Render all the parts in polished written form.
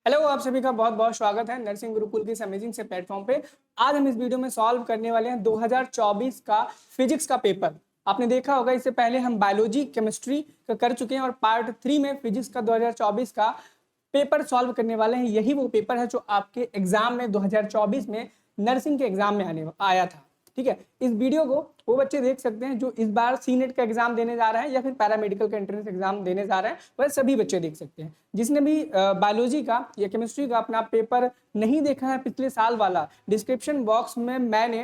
Hello, आप सभी का बहुत बहुत स्वागत है नर्सिंग गुरुकुल के इस अमेजिंग से प्लेटफॉर्म पे। आज हम इस वीडियो में सॉल्व करने वाले हैं 2024 का फिजिक्स का पेपर। आपने देखा होगा इससे पहले हम बायोलॉजी केमिस्ट्री का कर चुके हैं और पार्ट 3 में फिजिक्स का 2024 का पेपर सॉल्व करने वाले हैं। यही वो पेपर है जो आपके एग्जाम में 2024 में नर्सिंग के एग्जाम में आया था। ठीक है, इस वीडियो को वो बच्चे देख सकते हैं जो इस बार सीनेट का एग्जाम देने जा रहे हैं या फिर पैरामेडिकल का एंट्रेंस एग्जाम देने जा रहे हैं, वह सभी बच्चे देख सकते हैं। जिसने भी बायोलॉजी का या केमिस्ट्री का अपना पेपर नहीं देखा है पिछले साल वाला, डिस्क्रिप्शन बॉक्स में मैंने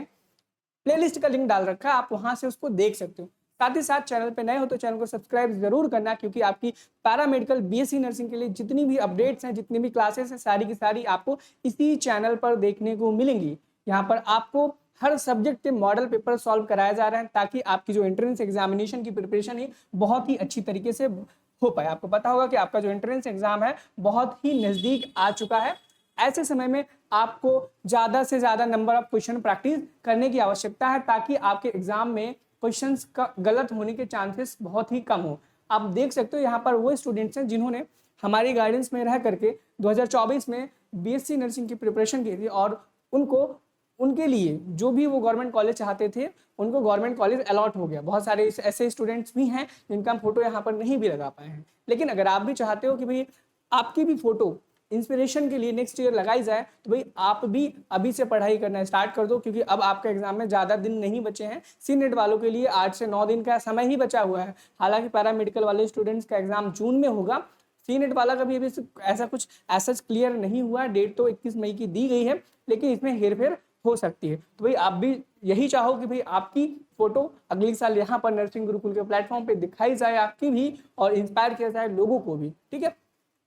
प्लेलिस्ट का लिंक डाल रखा है, आप वहां से उसको देख सकते हो। साथ ही साथ चैनल पे नए हो तो चैनल को सब्सक्राइब जरूर करना, क्योंकि आपकी पैरामेडिकल बीएससी नर्सिंग के लिए जितनी भी अपडेट्स हैं, जितनी भी क्लासेस हैं, सारी की सारी आपको इसी चैनल पर देखने को मिलेंगी। यहाँ पर आपको हर सब्जेक्ट के मॉडल पेपर सॉल्व कराए जा रहे हैं, ताकि आपकी जो एंट्रेंस एग्जामिनेशन की प्रिपरेशन है बहुत ही अच्छी तरीके से हो पाए। आपको पता होगा कि आपका जो एंट्रेंस एग्जाम है बहुत ही नजदीक आ चुका है। ऐसे समय में आपको ज्यादा से ज्यादा नंबर ऑफ क्वेश्चन प्रैक्टिस करने की आवश्यकता है, ताकि आपके एग्जाम में क्वेश्चंस का गलत होने के चांसेस बहुत ही कम हो। आप देख सकते हो यहाँ पर वो स्टूडेंट्स हैं जिन्होंने हमारी गाइडेंस में रह करके 2024 में बीएससी नर्सिंग की प्रिपरेशन की थी, और उनको उनके लिए जो भी वो गवर्नमेंट कॉलेज चाहते थे उनको गवर्नमेंट कॉलेज अलॉट हो गया। बहुत सारे ऐसे स्टूडेंट्स भी हैं जिनका हम फोटो यहाँ पर नहीं भी लगा पाए हैं। लेकिन अगर आप भी चाहते हो कि भाई आपकी भी फोटो इंस्पिरेशन के लिए नेक्स्ट ईयर लगाई जाए, तो भाई आप भी अभी से पढ़ाई करना स्टार्ट कर दो, क्योंकि अब आपके एग्जाम में ज़्यादा दिन नहीं बचे हैं। सी नेट वालों के लिए 8 से 9 दिन का समय ही बचा हुआ है। हालांकि पैरामेडिकल वाले स्टूडेंट्स का एग्जाम जून में होगा, सी नेट वाला का भी अभी ऐसा कुछ क्लियर नहीं हुआ। डेट तो 21 मई की दी गई है, लेकिन इसमें हेरफेर हो सकती है। तो भाई आप भी यही चाहो कि भाई आपकी फोटो अगले साल यहाँ पर नर्सिंग गुरुकुल के प्लेटफॉर्म पे दिखाई जाए आपकी भी, और इंस्पायर किया जाए लोगों को भी। ठीक है,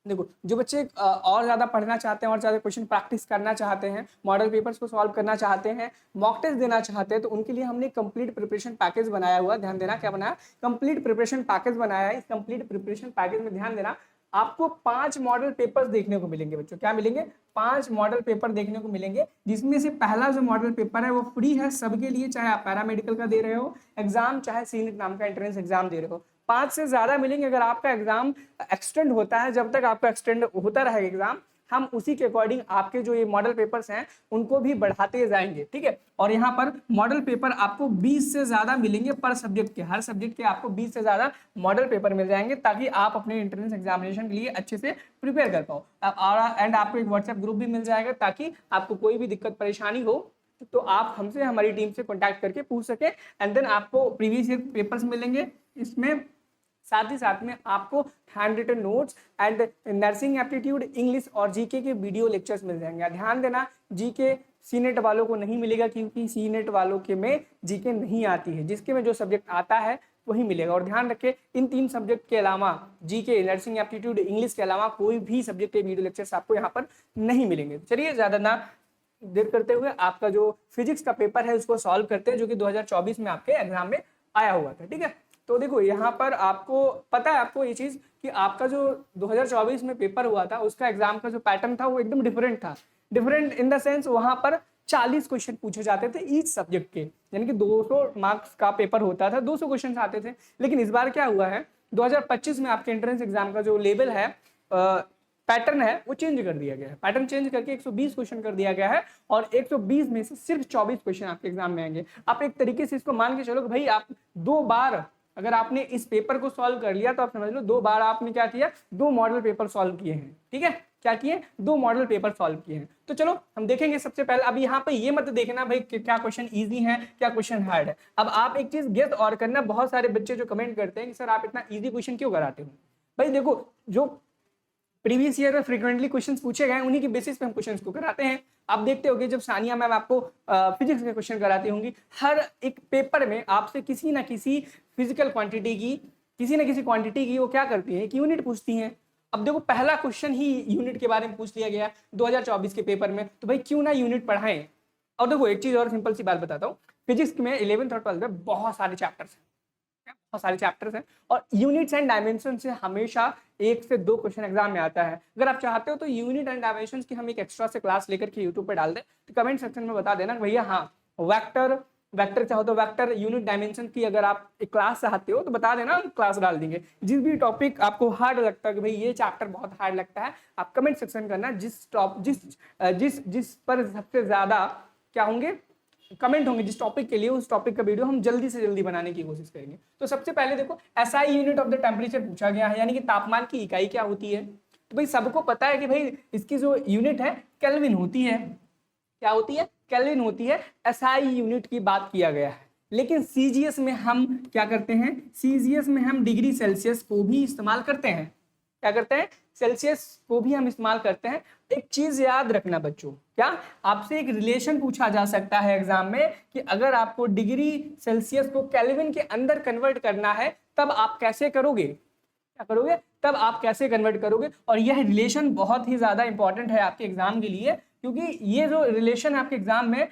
देखो जो बच्चे और ज्यादा पढ़ना चाहते हैं और ज्यादा क्वेश्चन प्रैक्टिस करना चाहते हैं, मॉडल पेपर्स को सॉल्व करना चाहते हैं, मॉक टेस्ट देना चाहते हैं, तो उनके लिए हमने कंप्लीट प्रिपरेशन पैकेज बनाया हुआ। ध्यान देना, क्या बनाया? कंप्लीट प्रिपरेशन पैकेज बनाया है। इस कंप्लीट प्रिपरेशन पैकेज में ध्यान देना, आपको 5 मॉडल पेपर्स देखने को मिलेंगे बच्चों। क्या मिलेंगे? 5 मॉडल पेपर देखने को मिलेंगे, जिसमें से पहला जो मॉडल पेपर है वो फ्री है सबके लिए, चाहे आप पैरामेडिकल का दे रहे हो एग्जाम, चाहे सीनेट नाम का एंट्रेंस एग्जाम दे रहे हो। 5 से ज्यादा मिलेंगे अगर आपका एग्जाम एक्सटेंड होता है। जब तक आपका एक्सटेंड होता रहेगा एग्जाम, हम उसी के अकॉर्डिंग आपके जो ये मॉडल पेपर्स हैं उनको भी बढ़ाते जाएंगे। ठीक है, और यहाँ पर मॉडल पेपर आपको 20 से ज्यादा मिलेंगे पर सब्जेक्ट के। हर सब्जेक्ट के आपको 20 से ज्यादा मॉडल पेपर मिल जाएंगे, ताकि आप अपने एंट्रेंस एग्जामिनेशन के लिए अच्छे से प्रिपेयर कर पाओ। एंड आपको एक व्हाट्सएप ग्रुप भी मिल जाएगा, ताकि आपको कोई भी दिक्कत परेशानी हो तो आप हमसे, हमारी टीम से कॉन्टैक्ट करके पूछ सके। एंड देन आपको प्रीवियस ईयर पेपर्स मिलेंगे इसमें। साथ ही साथ में आपको hand written notes and nursing aptitude, English और जीके के वीडियो लेक्चर्स मिल जाएंगे। ध्यान देना, जीके सीनेट वालों को नहीं मिलेगा, क्योंकि सीनेट वालों के में जीके नहीं आती है। जिसके में जो सब्जेक्ट आता है वही मिलेगा। और ध्यान रखें, इन 3 सब्जेक्ट के अलावा, जीके, नर्सिंग एप्टीट्यूड, इंग्लिश के अलावा कोई भी सब्जेक्ट के वीडियो लेक्चर्स आपको यहाँ पर नहीं मिलेंगे। चलिए ज्यादा ना देर करते हुए आपका जो फिजिक्स का पेपर है उसको सॉल्व करते हैं, जो कि 2024 में आपके एग्जाम में आया हुआ था। ठीक है, तो देखो यहाँ पर आपको पता है, आपको ये चीज कि आपका जो 2024 में पेपर हुआ था उसका एग्जाम का जो पैटर्न था वो एकदम डिफरेंट था। डिफरेंट इन द सेंस, वहां पर 40 क्वेश्चन पूछे जाते थे ईच सब्जेक्ट के, यानी कि 200 मार्क्स का पेपर होता था, 200 क्वेश्चन आते थे। लेकिन इस बार क्या हुआ है, 2025 में आपके एंट्रेंस एग्जाम का जो लेवल है, पैटर्न है, वो चेंज कर दिया गया है। पैटर्न चेंज करके 120 क्वेश्चन कर दिया गया है, और 120 में से सिर्फ 24 क्वेश्चन आपके एग्जाम में आएंगे। आप एक तरीके से इसको मान के चलो कि भाई आप 2 बार अगर आपने इस पेपर को सॉल्व कर लिया, तो आप समझ लो 2 बार आपने क्या किया, 2 मॉडल पेपर सॉल्व किए हैं। ठीक है, क्या किए? 2 मॉडल पेपर सॉल्व किए हैं। तो चलो हम देखेंगे। सबसे पहले अब यहाँ पे ये मत देखना भाई क्या क्वेश्चन इजी है, क्या क्वेश्चन हार्ड है। अब आप एक चीज गेस और करना, बहुत सारे बच्चे जो कमेंट करते हैं कि सर आप इतना इजी क्वेश्चन क्यों कराते हो। भाई देखो, जो प्रीवियस ईयर में फ्रीक्वेंटली क्वेश्चंस पूछे गए उन्हीं के बेसिस पे हम क्वेश्चंस को कराते हैं। आप देखते होंगे जब सानिया मैम आपको फिजिक्स के क्वेश्चन कराती होंगी, हर एक पेपर में आपसे किसी ना किसी फिजिकल क्वांटिटी की, किसी ना किसी क्वांटिटी की वो क्या करती है, एक यूनिट पूछती हैं। अब देखो पहला क्वेश्चन ही यूनिट के बारे में पूछ लिया गया 2024 के पेपर में, तो भाई क्यों ना यूनिट पढ़ाएं। और देखो एक चीज और सिंपल सी बात बताता हूँ, फिजिक्स में 11th और 12th में बहुत सारे चैप्टर्स हैं, बहुत सारे चैप्टर्स हैं, और यूनिट्स एंड डायमेंशन से हमेशा 1 से 2 क्वेश्चन एग्जाम में आता है। अगर आप चाहते हो तो यूनिट एंड डायमेंशन की हम एक एक्स्ट्रा से क्लास लेकर के यूट्यूब पे डाल दें, तो कमेंट सेक्शन में बता देना भैया हाँ वेक्टर वेक्टर चाहो तो वेक्टर, यूनिट डायमेंशन की अगर आप एक क्लास चाहते हो तो बता देना, हम क्लास डाल देंगे। जिस भी टॉपिक आपको हार्ड लगता है कि भाई ये चैप्टर बहुत हार्ड लगता है, आप कमेंट सेक्शन करना, जिस पर सबसे ज्यादा क्या होंगे कमेंट होंगे जिस टॉपिक के लिए, उस टॉपिक का वीडियो हम जल्दी से जल्दी बनाने की कोशिश करेंगे। तो सबसे पहले देखो SI unit of the temperature पूछा गया है, यानी कि तापमान की इकाई क्या होती है। तो भाई सबको पता है कि भाई इसकी जो यूनिट है केल्विन होती है। क्या होती है? केल्विन होती है। एसआई यूनिट की बात किया गया है, लेकिन सीजीएस में हम क्या करते हैं, सीजीएस में हम डिग्री सेल्सियस को भी इस्तेमाल करते हैं। क्या करते हैं? सेल्सियस को भी हम इस्तेमाल करते हैं। एक चीज याद रखना बच्चों, क्या आपसे एक रिलेशन पूछा जा सकता है एग्जाम में कि अगर आपको डिग्री सेल्सियस को केल्विन के अंदर कन्वर्ट करना है तब आप कैसे करोगे, क्या करोगे, तब आप कैसे कन्वर्ट करोगे। और यह रिलेशन बहुत ही ज्यादा इंपॉर्टेंट है आपके एग्जाम के लिए, क्योंकि ये जो रिलेशन है आपके एग्जाम में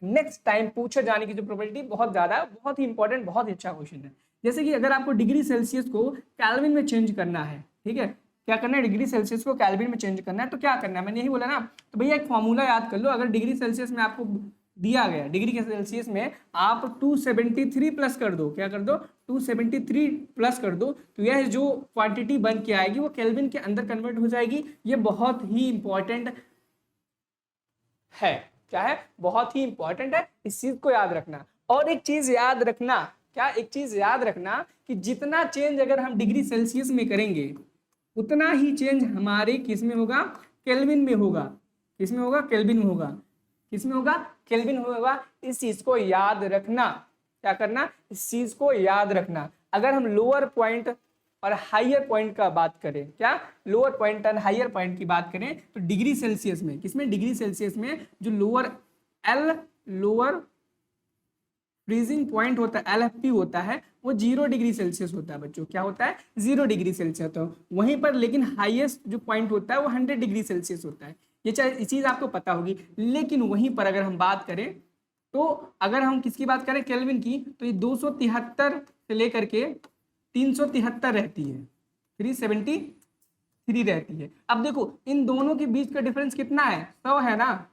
नेक्स्ट टाइम पूछे जाने की जो प्रोबेबिलिटी बहुत ज्यादा है। बहुत ही इंपॉर्टेंट, बहुत ही अच्छा क्वेश्चन है। जैसे कि अगर आपको डिग्री सेल्सियस को केल्विन में चेंज करना है, ठीक है, क्या करना है, डिग्री सेल्सियस को केल्विन में चेंज करना है, तो क्या करना है, मैंने यही बोला ना। तो भैया एक फॉर्मूला याद कर लो। अगर डिग्री सेल्सियस में आपको दिया गया, डिग्री के सेल्सियस में आप 273 प्लस कर दो, क्या कर दो, 273 प्लस कर दो, तो यह जो क्वांटिटी बन के आएगी वो केल्विन के अंदर कन्वर्ट हो जाएगी। ये बहुत ही इंपॉर्टेंट है। क्या है? बहुत ही इंपॉर्टेंट है, इस चीज को याद रखना। और एक चीज याद रखना, क्या, एक चीज याद रखना कि जितना चेंज अगर हम डिग्री सेल्सियस में करेंगे उतना ही चेंज हमारे किस में होगा, केल्विन में होगा। किस में होगा? केल्विन में होगा। किस में होगा? केल्विन में होगा। इस चीज को याद रखना। क्या करना? इस चीज को याद रखना। अगर हम लोअर पॉइंट और हाइयर पॉइंट का बात करें, क्या, लोअर पॉइंट और हाइयर पॉइंट की बात करें, तो डिग्री सेल्सियस में, किसमें, डिग्री सेल्सियस में जो लोअर फ्रीजिंग पॉइंट होता है, LFP होता है, वो 0 डिग्री सेल्सियस होता है बच्चों। क्या होता है? 0 डिग्री सेल्सियस होता है। वहीं पर लेकिन हाईएस्ट जो पॉइंट होता है वो 100 डिग्री सेल्सियस होता है। ये चीज आपको पता होगी। लेकिन वहीं पर अगर हम बात करें, तो अगर हम किसकी बात करें, केल्विन की, तो ये 273 से लेकर के 373 रहती है, 373 रहती है। अब देखो इन दोनों के बीच का डिफरेंस कितना है, 100 है ना।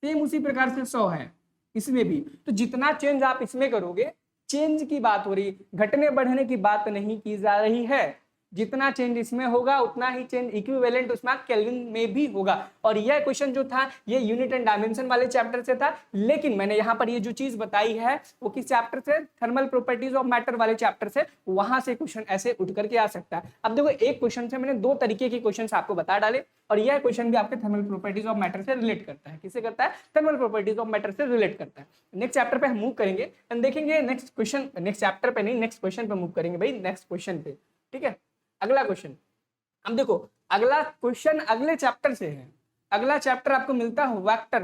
सेम उसी प्रकार से 100 है इसमें भी। तो जितना चेंज आप इसमें करोगे, चेंज की बात हो रही, घटने बढ़ने की बात नहीं की जा रही है। जितना चेंज इसमें होगा उतना ही चेंज इक्विवेलेंट उसमें केल्विन में भी होगा। और यह क्वेश्चन जो था ये यूनिट एंड डायमेंशन वाले चैप्टर से था, लेकिन मैंने यहाँ पर ये जो चीज बताई है वो किस चैप्टर से, थर्मल प्रॉपर्टीज ऑफ मैटर वाले चैप्टर से, वहां से क्वेश्चन ऐसे उठ करके आ सकता है। अब देखो एक क्वेश्चन से मैंने 2 तरीके के क्वेश्चन आपको बता डाले, और यह क्वेश्चन भी आपके थर्मल प्रॉपर्टीज ऑफ मैटर से रिलेट करता है। किससे करता है? थर्मल प्रॉपर्टीज ऑफ मैटर से रिलेट करता है। नेक्स्ट चैप्टर पे हम मूव करेंगे एंड देखेंगे नेक्स्ट क्वेश्चन, नेक्स्ट चैप्टर पे नहीं, नेक्स्ट क्वेश्चन पे मूव करेंगे भाई, नेक्स्ट क्वेश्चन पे, ठीक है। अगला क्वेश्चन, अब देखो अगला क्वेश्चन अगले चैप्टर से है। अगला चैप्टर आपको मिलता है वेक्टर,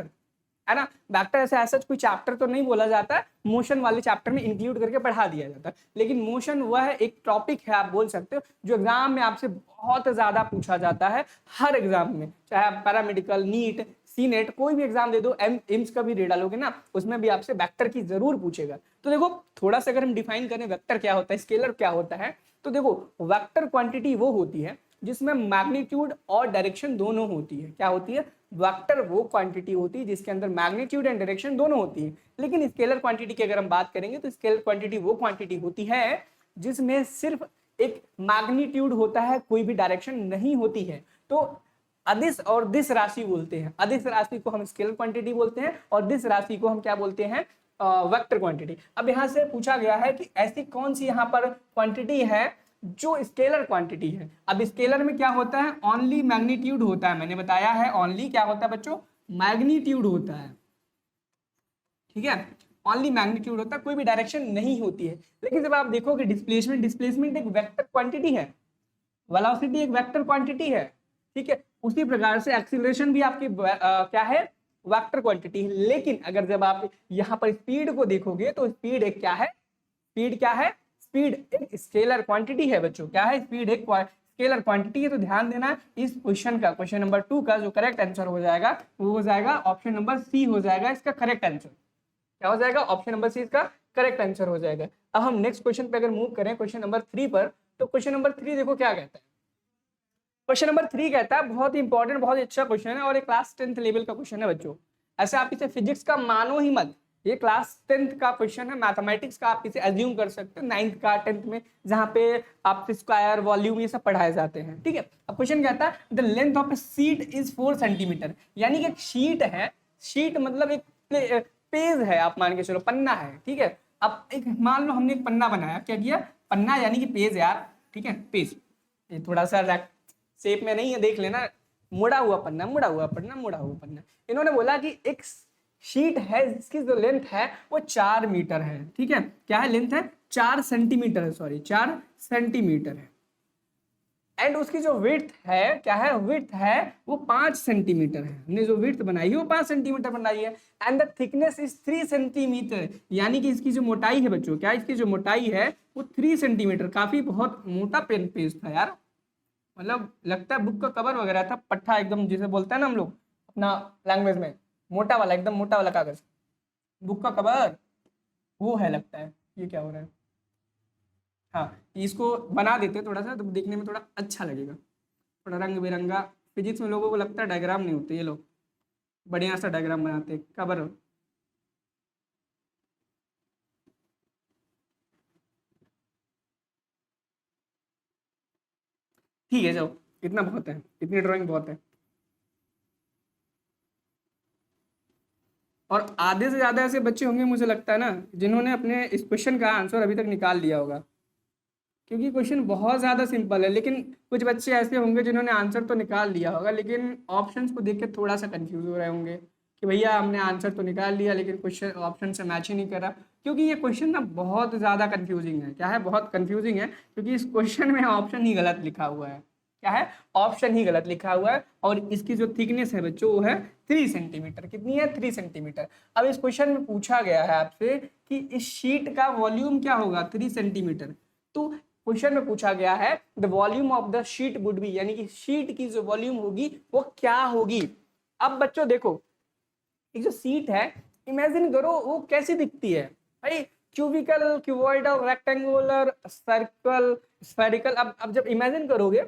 है ना। वेक्टर ऐसा कोई चैप्टर तो नहीं बोला जाता, मोशन वाले चैप्टर में इंक्लूड करके पढ़ा दिया जाता है। लेकिन मोशन वह एक टॉपिक है, आप बोल सकते हो, जो एग्जाम में आपसे बहुत ज्यादा पूछा जाता है। हर एग्जाम में, चाहे आप पैरामेडिकल, नीट, सीनेट, कोई भी एग्जाम दे दो, एम्स का भी दे डालोगे ना, उसमें भी आपसे वेक्टर की जरूर पूछेगा। तो देखो थोड़ा सा अगर हम डिफाइन करें वेक्टर क्या होता है, स्केलर क्या होता है, तो देखो वेक्टर क्वांटिटी वो होती है जिसमें मैग्नीट्यूड और डायरेक्शन दोनों होती है। क्या होती है? वेक्टर वो क्वांटिटी होती है जिसके अंदर मैग्नीट्यूड एंड डायरेक्शन दोनों होती है। लेकिन स्केलर क्वांटिटी की अगर हम बात करेंगे तो स्केलर क्वांटिटी वो क्वांटिटी होती है जिसमें सिर्फ एक मैग्नीट्यूड होता है, कोई भी डायरेक्शन नहीं होती है। तो अदिश और दिश राशि बोलते हैं। अदिश राशि को हम स्केलर क्वांटिटी बोलते हैं और दिश राशि को हम क्या बोलते हैं, वेक्टर क्वांटिटी। अब यहाँ से पूछा गया है कि ऐसी कौन सी यहाँ पर क्वांटिटी है जो स्केलर क्वांटिटी है। अब स्केलर में क्या होता है, ओनली मैग्नीट्यूड होता है। मैंने बताया है ओनली क्या होता है बच्चों, मैग्नीट्यूड होता है, ठीक है, ओनली मैग्नीट्यूड होता है, कोई भी डायरेक्शन नहीं होती है। लेकिन जब आप देखोगे डिस्प्लेसमेंट, डिस्प्लेसमेंट एक वेक्टर क्वांटिटी है, वेलोसिटी एक वेक्टर क्वांटिटी है, ठीक है। उसी प्रकार से एक्सीलरेशन भी आपकी क्या है, वेक्टर क्वांटिटी है। लेकिन अगर जब आप यहाँ पर स्पीड को देखोगे तो स्पीड एक क्या है, स्पीड क्या है, स्पीड एक स्केलर क्वांटिटी है बच्चों। क्या है? स्पीड एक स्केलर क्वांटिटी है। तो ध्यान देना इस क्वेश्चन का, क्वेश्चन नंबर 2 का जो करेक्ट आंसर हो जाएगा वो हो जाएगा ऑप्शन नंबर सी हो जाएगा इसका करेक्ट आंसर। क्या हो जाएगा? ऑप्शन नंबर सी इसका करेक्ट आंसर हो जाएगा। अब हम नेक्स्ट क्वेश्चन पे अगर मूव करें, क्वेश्चन नंबर 3 पर, तो क्वेश्चन नंबर 3 देखो क्या कहता है। क्वेश्चन नंबर 3 कहता है, बहुत ही इंपॉर्टेंट, बहुत ही अच्छा क्वेश्चन है और एक क्लास 10th लेवल का क्वेश्चन है बच्चों। ऐसे आप इसे फिजिक्स का मानो ही मत, ये क्लास 10th का क्वेश्चन है मैथमेटिक्स का, आप इसे एज्यूम कर सकते हैं 9th का 10th में, जहाँ पे आप स्क्वायर वॉल्यूम ये सब पढ़ाए जाते हैं। ठीक है, अब क्वेश्चन कहता है the length of A sheet is 4 centimetre, यानी कि एक शीट है, शीट मतलब एक पेज है, आप मान के चलो पन्ना है। ठीक है, अब एक मान लो हमने एक पन्ना बनाया, क्या किया, पन्ना यानी कि पेज यार। ठीक है, पेज, ये थोड़ा सा शेप में नहीं है, देख लेना, मुड़ा हुआ पन्ना, मुड़ा हुआ पन्ना, मुड़ा हुआ पन्ना। इन्होंने बोला कि एक शीट है जिसकी जो लेंथ है वो 4 मीटर है। ठीक है, क्या है लेंथ है, 4 सेंटीमीटर है, सॉरी 4 सेंटीमीटर है। एंड उसकी जो विड्थ है, क्या है, विड्थ है वो 5 सेंटीमीटर है। हमने जो विड्थ बनाई है वो 5 सेंटीमीटर बनाई है। And the thickness is 3 centimetre, यानी कि इसकी जो मोटाई है बच्चों, क्या इसकी जो मोटाई है वो 3 सेंटीमीटर, काफी बहुत मोटा पेन पेज था यार, मतलब लगता है बुक का कवर वगैरह था, पट्टा एकदम जिसे बोलते हैं ना हम लोग अपना लैंग्वेज में, मोटा वाला, एकदम मोटा वाला कागज, बुक का कवर वो है लगता है। ये क्या हो रहा है, हाँ इसको बना देते थोड़ा सा तो देखने में थोड़ा अच्छा लगेगा, थोड़ा रंग बिरंगा। फिजिक्स में लोगों को लगता है डायग्राम नहीं होते, ये लोग बढ़िया सा डायग्राम बनाते हैं। कवर ठीक है, जाओ इतना बहुत है, इतनी ड्राइंग बहुत है। और आधे से ज्यादा ऐसे बच्चे होंगे मुझे लगता है ना जिन्होंने अपने इस क्वेश्चन का आंसर अभी तक निकाल लिया होगा, क्योंकि क्वेश्चन बहुत ज़्यादा सिंपल है। लेकिन कुछ बच्चे ऐसे होंगे जिन्होंने आंसर तो निकाल लिया होगा, लेकिन ऑप्शंस को देख के थोड़ा सा कंफ्यूज हो रहे होंगे कि भैया हमने आंसर तो निकाल लिया लेकिन क्वेश्चन ऑप्शन से मैच ही नहीं कर रहा। क्योंकि ये क्वेश्चन ना बहुत ज़्यादा कंफ्यूजिंग है। क्या है, बहुत कंफ्यूजिंग है, क्योंकि इस क्वेश्चन में ऑप्शन ही गलत लिखा हुआ है। क्या है, ऑप्शन ही गलत लिखा हुआ है। और इसकी जो थिकनेस है बच्चों वो है 3 सेंटीमीटर। कितनी है, 3 सेंटीमीटर। अब इस क्वेश्चन में पूछा गया है आपसे कि इस शीट का वॉल्यूम क्या होगा, 3 सेंटीमीटर। तो क्वेश्चन में पूछा गया है the volume of the sheet would be, यानी कि शीट की जो वॉल्यूम होगी वो क्या होगी। अब बच्चों देखो, एक जो शीट है इमेजिन करो वो कैसी दिखती है भाई, cubical, cuboidal, rectangular, circle, spherical. अब जब इमेजिन करोगे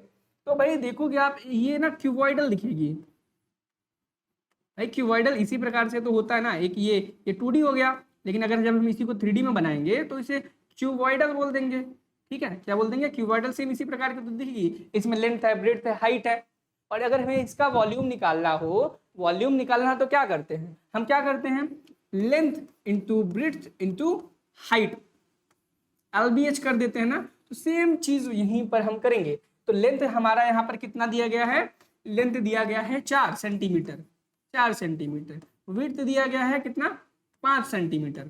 तो भाई देखोगे आप ये ना क्यूबॉइडल दिखेगी भाई। क्यूबॉइडल इसी प्रकार से तो होता है ना, एक ये 2D हो गया, लेकिन अगर जब हम इसी को 3D में बनाएंगे तो इसे क्यूबॉइडल बोल देंगे। ठीक है, क्या बोल देंगे, क्यूबॉइडल। सेम इसी प्रकार की तो दिखेगी, इसमें लेंथ है, ब्रेड्थ है, हाइट है। और अगर हमें इसका वॉल्यूम निकालना हो, वॉल्यूम निकालना तो क्या करते हैं, हम क्या करते हैं, length into breadth into height, LBH कर देते हैं ना। तो सेम चीज यहीं पर हम करेंगे। तो लेंथ हमारा यहाँ पर कितना दिया गया है, लेंथ दिया गया है 4 सेंटीमीटर, 4 सेंटीमीटर। विड्थ दिया गया है कितना, 5 सेंटीमीटर।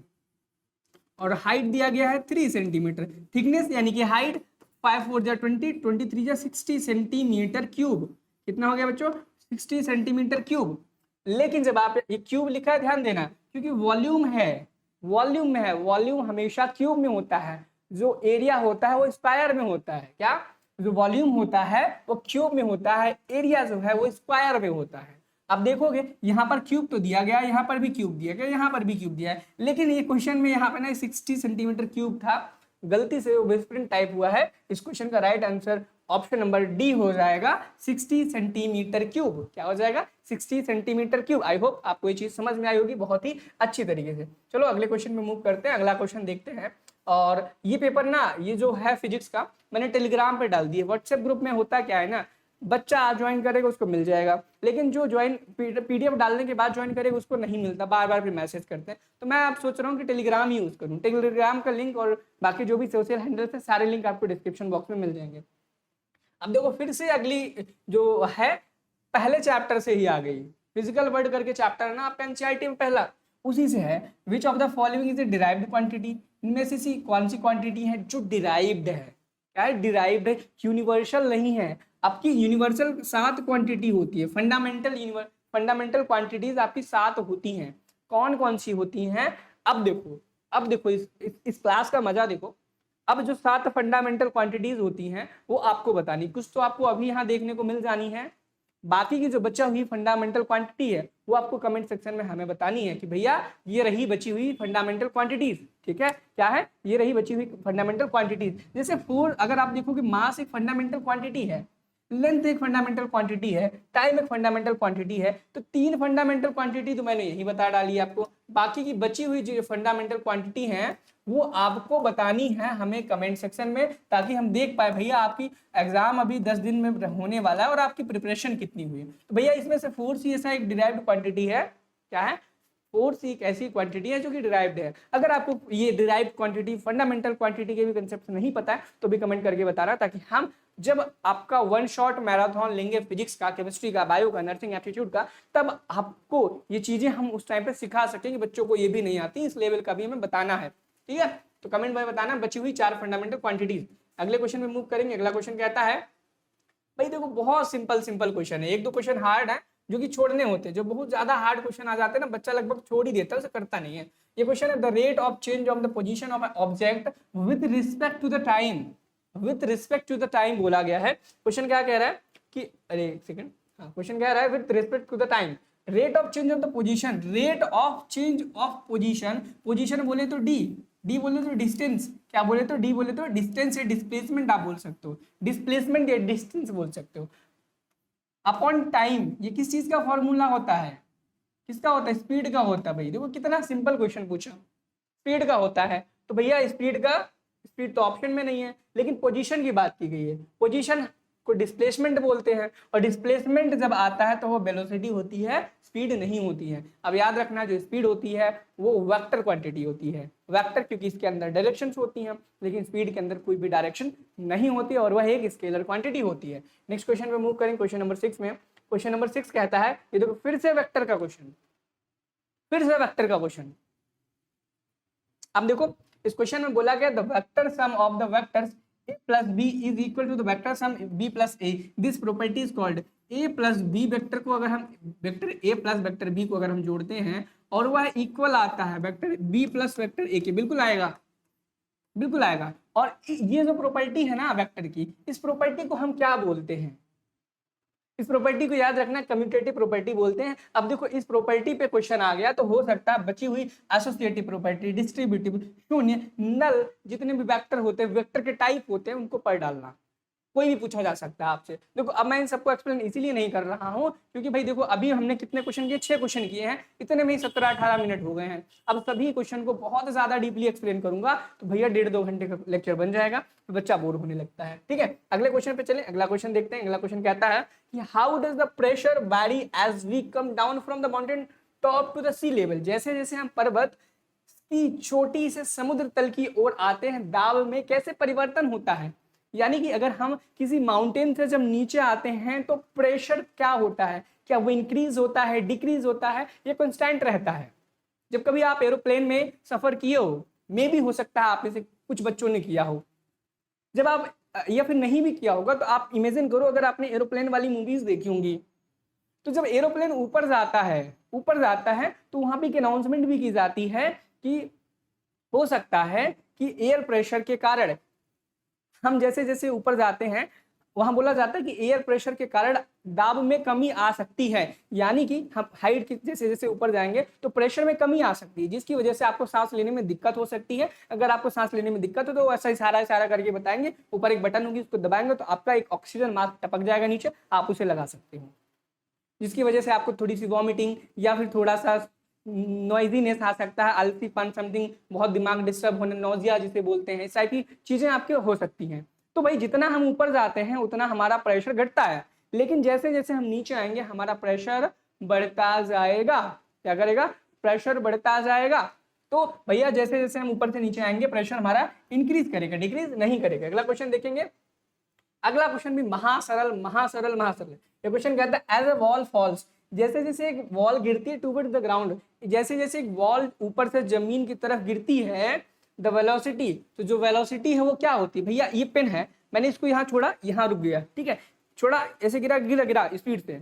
और हाइट दिया गया है 3 सेंटीमीटर। थिकनेस यानी कि हाइट 5 4 जा 20, 23 जा 60 सेंटीमीटर क्यूब। कितना हो गया बच्चों, 60 सेंटीमीटर क्यूब। लेकिन जब आप ये क्यूब लिखा है ध्यान देना, क्योंकि वॉल्यूम है, वॉल्यूम में है, वॉल्यूम हमेशा क्यूब में होता है, जो एरिया होता है वो स्क्वायर में होता है। क्या, जो वॉल्यूम होता है वो क्यूब में होता है, एरिया जो है वो स्क्वायर में होता है। अब देखोगे यहाँ पर क्यूब तो दिया गया, यहाँ पर भी क्यूब दिया गया, यहाँ पर भी क्यूब दिया है, लेकिन ये क्वेश्चन में यहाँ पे ना 60 सेंटीमीटर क्यूब था, गलती से वो मिसप्रिंट टाइप हुआ है। इस क्वेश्चन का right answer option number D हो जाएगा, 60 सेंटीमीटर क्यूब। क्या हो जाएगा, 60 सेंटीमीटर क्यूब। आई होप आपको ये चीज समझ में आई होगी बहुत ही अच्छी तरीके से। चलो अगले क्वेश्चन में मूव करते हैं, अगला क्वेश्चन देखते हैं। और ये पेपर ना, ये जो है फिजिक्स का, मैंने टेलीग्राम पे डाल दिया। व्हाट्सएप ग्रुप में होता क्या है ना, बच्चा आज ज्वाइन करेगा उसको मिल जाएगा, लेकिन जो ज्वाइन PDF डालने के बाद ज्वाइन करेगा उसको नहीं मिलता, बार बार फिर मैसेज करते हैं। तो मैं आप सोच रहा हूँ कि टेलीग्राम यूज करूँ। टेलीग्राम का लिंक और बाकी जो भी सोशल हैंडल्स है सारे लिंक आपको डिस्क्रिप्शन बॉक्स में मिल जाएंगे। अब देखो फिर से अगली जो है पहले चैप्टर से ही आ गई, फिजिकल वर्ड करके चैप्टर है ना आपका एनसीईआरटी में पहला, उसी से है। Which of the following is a derived quantity, इनमें से कौन सी क्वांटिटी है जो डिराइव्ड है। क्या है, डिराइव्ड है, यूनिवर्सल नहीं है। आपकी यूनिवर्सल 7 क्वांटिटी होती है, फंडामेंटल क्वांटिटीज आपकी 7 होती हैं। कौन कौन सी होती हैं, अब देखो इस क्लास का मजा देखो। अब जो 7 फंडामेंटल क्वांटिटीज होती हैं वो आपको बतानी, कुछ तो आपको अभी यहाँ देखने को मिल जानी है, बाकी की जो बचा हुई फंडामेंटल क्वांटिटी है वो आपको कमेंट सेक्शन में हमें बतानी है कि भैया ये रही बची हुई फंडामेंटल क्वांटिटीज। ठीक है, क्या है, ये रही बची हुई फंडामेंटल क्वांटिटीज। जैसे 4, अगर आप देखोगे मास एक फंडामेंटल क्वांटिटी है, लेंथ एक फंडामेंटल क्वांटिटी है, टाइम एक फंडामेंटल क्वांटिटी है, तो 3 फंडामेंटल क्वांटिटी तो मैंने यही बता डाली आपको। बाकी की बची हुई जो फंडामेंटल क्वांटिटी है वो आपको बतानी है हमें कमेंट सेक्शन में, ताकि हम देख पाए भैया आपकी एग्जाम अभी 10 दिन में होने वाला है और आपकी प्रिपरेशन कितनी हुई है। तो भैया इसमें से फोर्स ही ऐसा एक डिराइव्ड क्वांटिटी है। क्या है? फोर्स एक ऐसी क्वांटिटी है जो कि डिराइव्ड है। अगर आपको ये डिराइव्ड क्वांटिटी फंडामेंटल क्वांटिटी के भी कंसेप्ट नहीं पता है तो भी कमेंट करके बताना, ताकि हम जब आपका वन शॉट मैराथन लेंगे फिजिक्स का, केमिस्ट्री का, बायो का, नर्सिंग एप्टीट्यूड का, तब आपको ये चीजें हम उस टाइम पे सिखा सकेंगे। बच्चों को ये भी नहीं आती, इस लेवल का भी हमें बताना है। ठीक है, तो कमेंट में बताना बची हुई 4 फंडामेंटल क्वांटिटीज। अगले क्वेश्चन में मूव करेंगे। अगला क्वेश्चन कहता है, भाई देखो बहुत सिंपल क्वेश्चन है, 1-2 क्वेश्चन हार्ड है जो कि छोड़ने होते हैं। जो बहुत ज्यादा हार्ड क्वेश्चन आ जाते हैं ना, बच्चा लगभग छोड़ ही देता है, उसे करता नहीं है। ये क्वेश्चन है, the rate of change of the position of object with respect to the time. With respect to the time बोला गया है। क्वेश्चन क्या कह रहा है कि, अरे एक सेकंड, हाँ क्वेश्चन कह रहा है with respect to the time, rate of change of the position, rate of change of position, position बोले तो डी, डी बोले तो डिस्टेंस, क्या बोले तो डी बोले तो डिस्टेंस या डिस्प्लेसमेंट आप बोल सकते हो, डिस्प्लेसमेंट या डिस्टेंस बोल सकते हो, अपॉन टाइम। ये किस चीज का फॉर्मूला होता है? किसका होता है? स्पीड का होता है। भाई देखो कितना सिंपल क्वेश्चन पूछा, स्पीड का होता है। तो भैया स्पीड का, स्पीड तो ऑप्शन में नहीं है, लेकिन पोजीशन की बात की गई है। पोजीशन को डिस्प्लेसमेंट बोलते हैं, और डिस्प्लेसमेंट जब आता है तो वो वेलोसिटी होती है, स्पीड नहीं होती है। अब याद रखना, जो स्पीड होती है वो वेक्टर क्वांटिटी होती है। वेक्टर क्योंकि इसके अंदर डायरेक्शंस होती हैं, लेकिन स्पीड के अंदर कोई भी डायरेक्शन नहीं होती और वह एक स्केलर क्वांटिटी होती है। नेक्स्ट क्वेश्चन पे मूव करेंगे, क्वेश्चन नंबर 6 में। क्वेश्चन नंबर 6 कहता है, ये देखो फिर से वेक्टर का क्वेश्चन, फिर से वेक्टर का क्वेश्चन। अब देखो इस क्वेश्चन में बोला गया, the vector sum of the vectors a plus b is equal to the vector sum b plus a. This property is called a plus b vector को अगर हम vector a plus vector b को अगर हम जोड़ते हैं और वह इक्वल आता है vector b plus vector a के, बिल्कुल आएगा, बिल्कुल आएगा। और ये जो प्रॉपर्टी है ना वेक्टर की, इस प्रॉपर्टी को हम क्या बोलते हैं? इस प्रॉपर्टी को याद रखना कम्यूटेटिव प्रॉपर्टी बोलते हैं। अब देखो इस प्रॉपर्टी पे क्वेश्चन आ गया तो हो सकता है बची हुई एसोसिएटिव प्रॉपर्टी, डिस्ट्रीब्यूटिव, शून्य, नल, जितने भी वेक्टर होते हैं, वेक्टर के टाइप होते हैं, उनको पढ़ डालना। कोई भी पूछा जा सकता है आपसे। देखो अब मैं इन सबको एक्सप्लेन इसीलिए नहीं कर रहा हूँ क्योंकि भाई देखो अभी हमने कितने क्वेश्चन किए, 6 क्वेश्चन किए हैं, इतने में ही 17-18 मिनट हो गए हैं। अब सभी क्वेश्चन को बहुत ज्यादा डीपली एक्सप्लेन करूंगा तो भैया 1.5-2 घंटे का लेक्चर बन जाएगा, तो बच्चा बोर होने लगता है। ठीक है, अगले क्वेश्चन पे चले। अगला क्वेश्चन देखते हैं। अगला क्वेश्चन कहता है कि how does the pressure vary as we come down from the mountain top to the sea level. जैसे जैसे हम पर्वत की चोटी से समुद्र तल की ओर आते हैं, दाब में कैसे परिवर्तन होता है। यानी कि अगर हम किसी माउंटेन से जब नीचे आते हैं तो प्रेशर क्या होता है, क्या वो इंक्रीज होता है, डिक्रीज होता है, ये कांस्टेंट रहता है। जब कभी आप एरोप्लेन में सफर किए हो, मे भी हो सकता है आप में से कुछ बच्चों ने किया हो, जब आप या फिर नहीं भी किया होगा तो आप इमेजिन करो अगर आपने एरोप्लेन वाली मूवीज देखी होंगी, तो जब एरोप्लेन ऊपर जाता है तो वहां पे एक अनाउंसमेंट भी की जाती है कि हो सकता है कि एयर प्रेशर के कारण हम जैसे जैसे ऊपर जाते हैं, वहां बोला जाता है कि एयर प्रेशर के कारण दाब में कमी आ सकती है। यानी कि हम हाइट की जैसे जैसे ऊपर जाएंगे तो प्रेशर में कमी आ सकती है, जिसकी वजह से आपको सांस लेने में दिक्कत हो सकती है। अगर आपको सांस लेने में दिक्कत हो तो ऐसा इशारा करके बताएंगे, ऊपर एक बटन होगी, उसको दबाएंगे तो आपका एक ऑक्सीजन मास्क टपक जाएगा नीचे, आप उसे लगा सकते हो, जिसकी वजह से आपको थोड़ी सी वॉमिटिंग या फिर थोड़ा सा नॉइजीनेस आ सकता है, आलसीपन, समथिंग, बहुत दिमाग डिस्टर्ब होना, नोजिया जिसे बोलते हैं, इस टाइप की चीजें आपके हो सकती हैं। तो भाई जितना हम ऊपर जाते हैं उतना हमारा प्रेशर घटता है, लेकिन जैसे जैसे हम नीचे आएंगे हमारा प्रेशर बढ़ता जाएगा। क्या करेगा? प्रेशर बढ़ता जाएगा। तो भैया जैसे जैसे हम ऊपर से नीचे आएंगे प्रेशर हमारा इंक्रीज करेगा, डिक्रीज नहीं करेगा। अगला क्वेश्चन देखेंगे। अगला क्वेश्चन भी महासरल महासरल महासरल। ये क्वेश्चन कहता है एज अ वॉल फॉल्स, जैसे जैसे एक वॉल गिरती है टूवर्ड द ग्राउंड, जैसे जैसे एक वॉल ऊपर से जमीन की तरफ गिरती है, द वेलोसिटी, तो जो वेलोसिटी है वो क्या होती है? भैया ये पेन है, मैंने इसको यहाँ छोड़ा, यहाँ रुक गया, ठीक है, छोड़ा, ऐसे गिरा गिरा गिरा स्पीड से,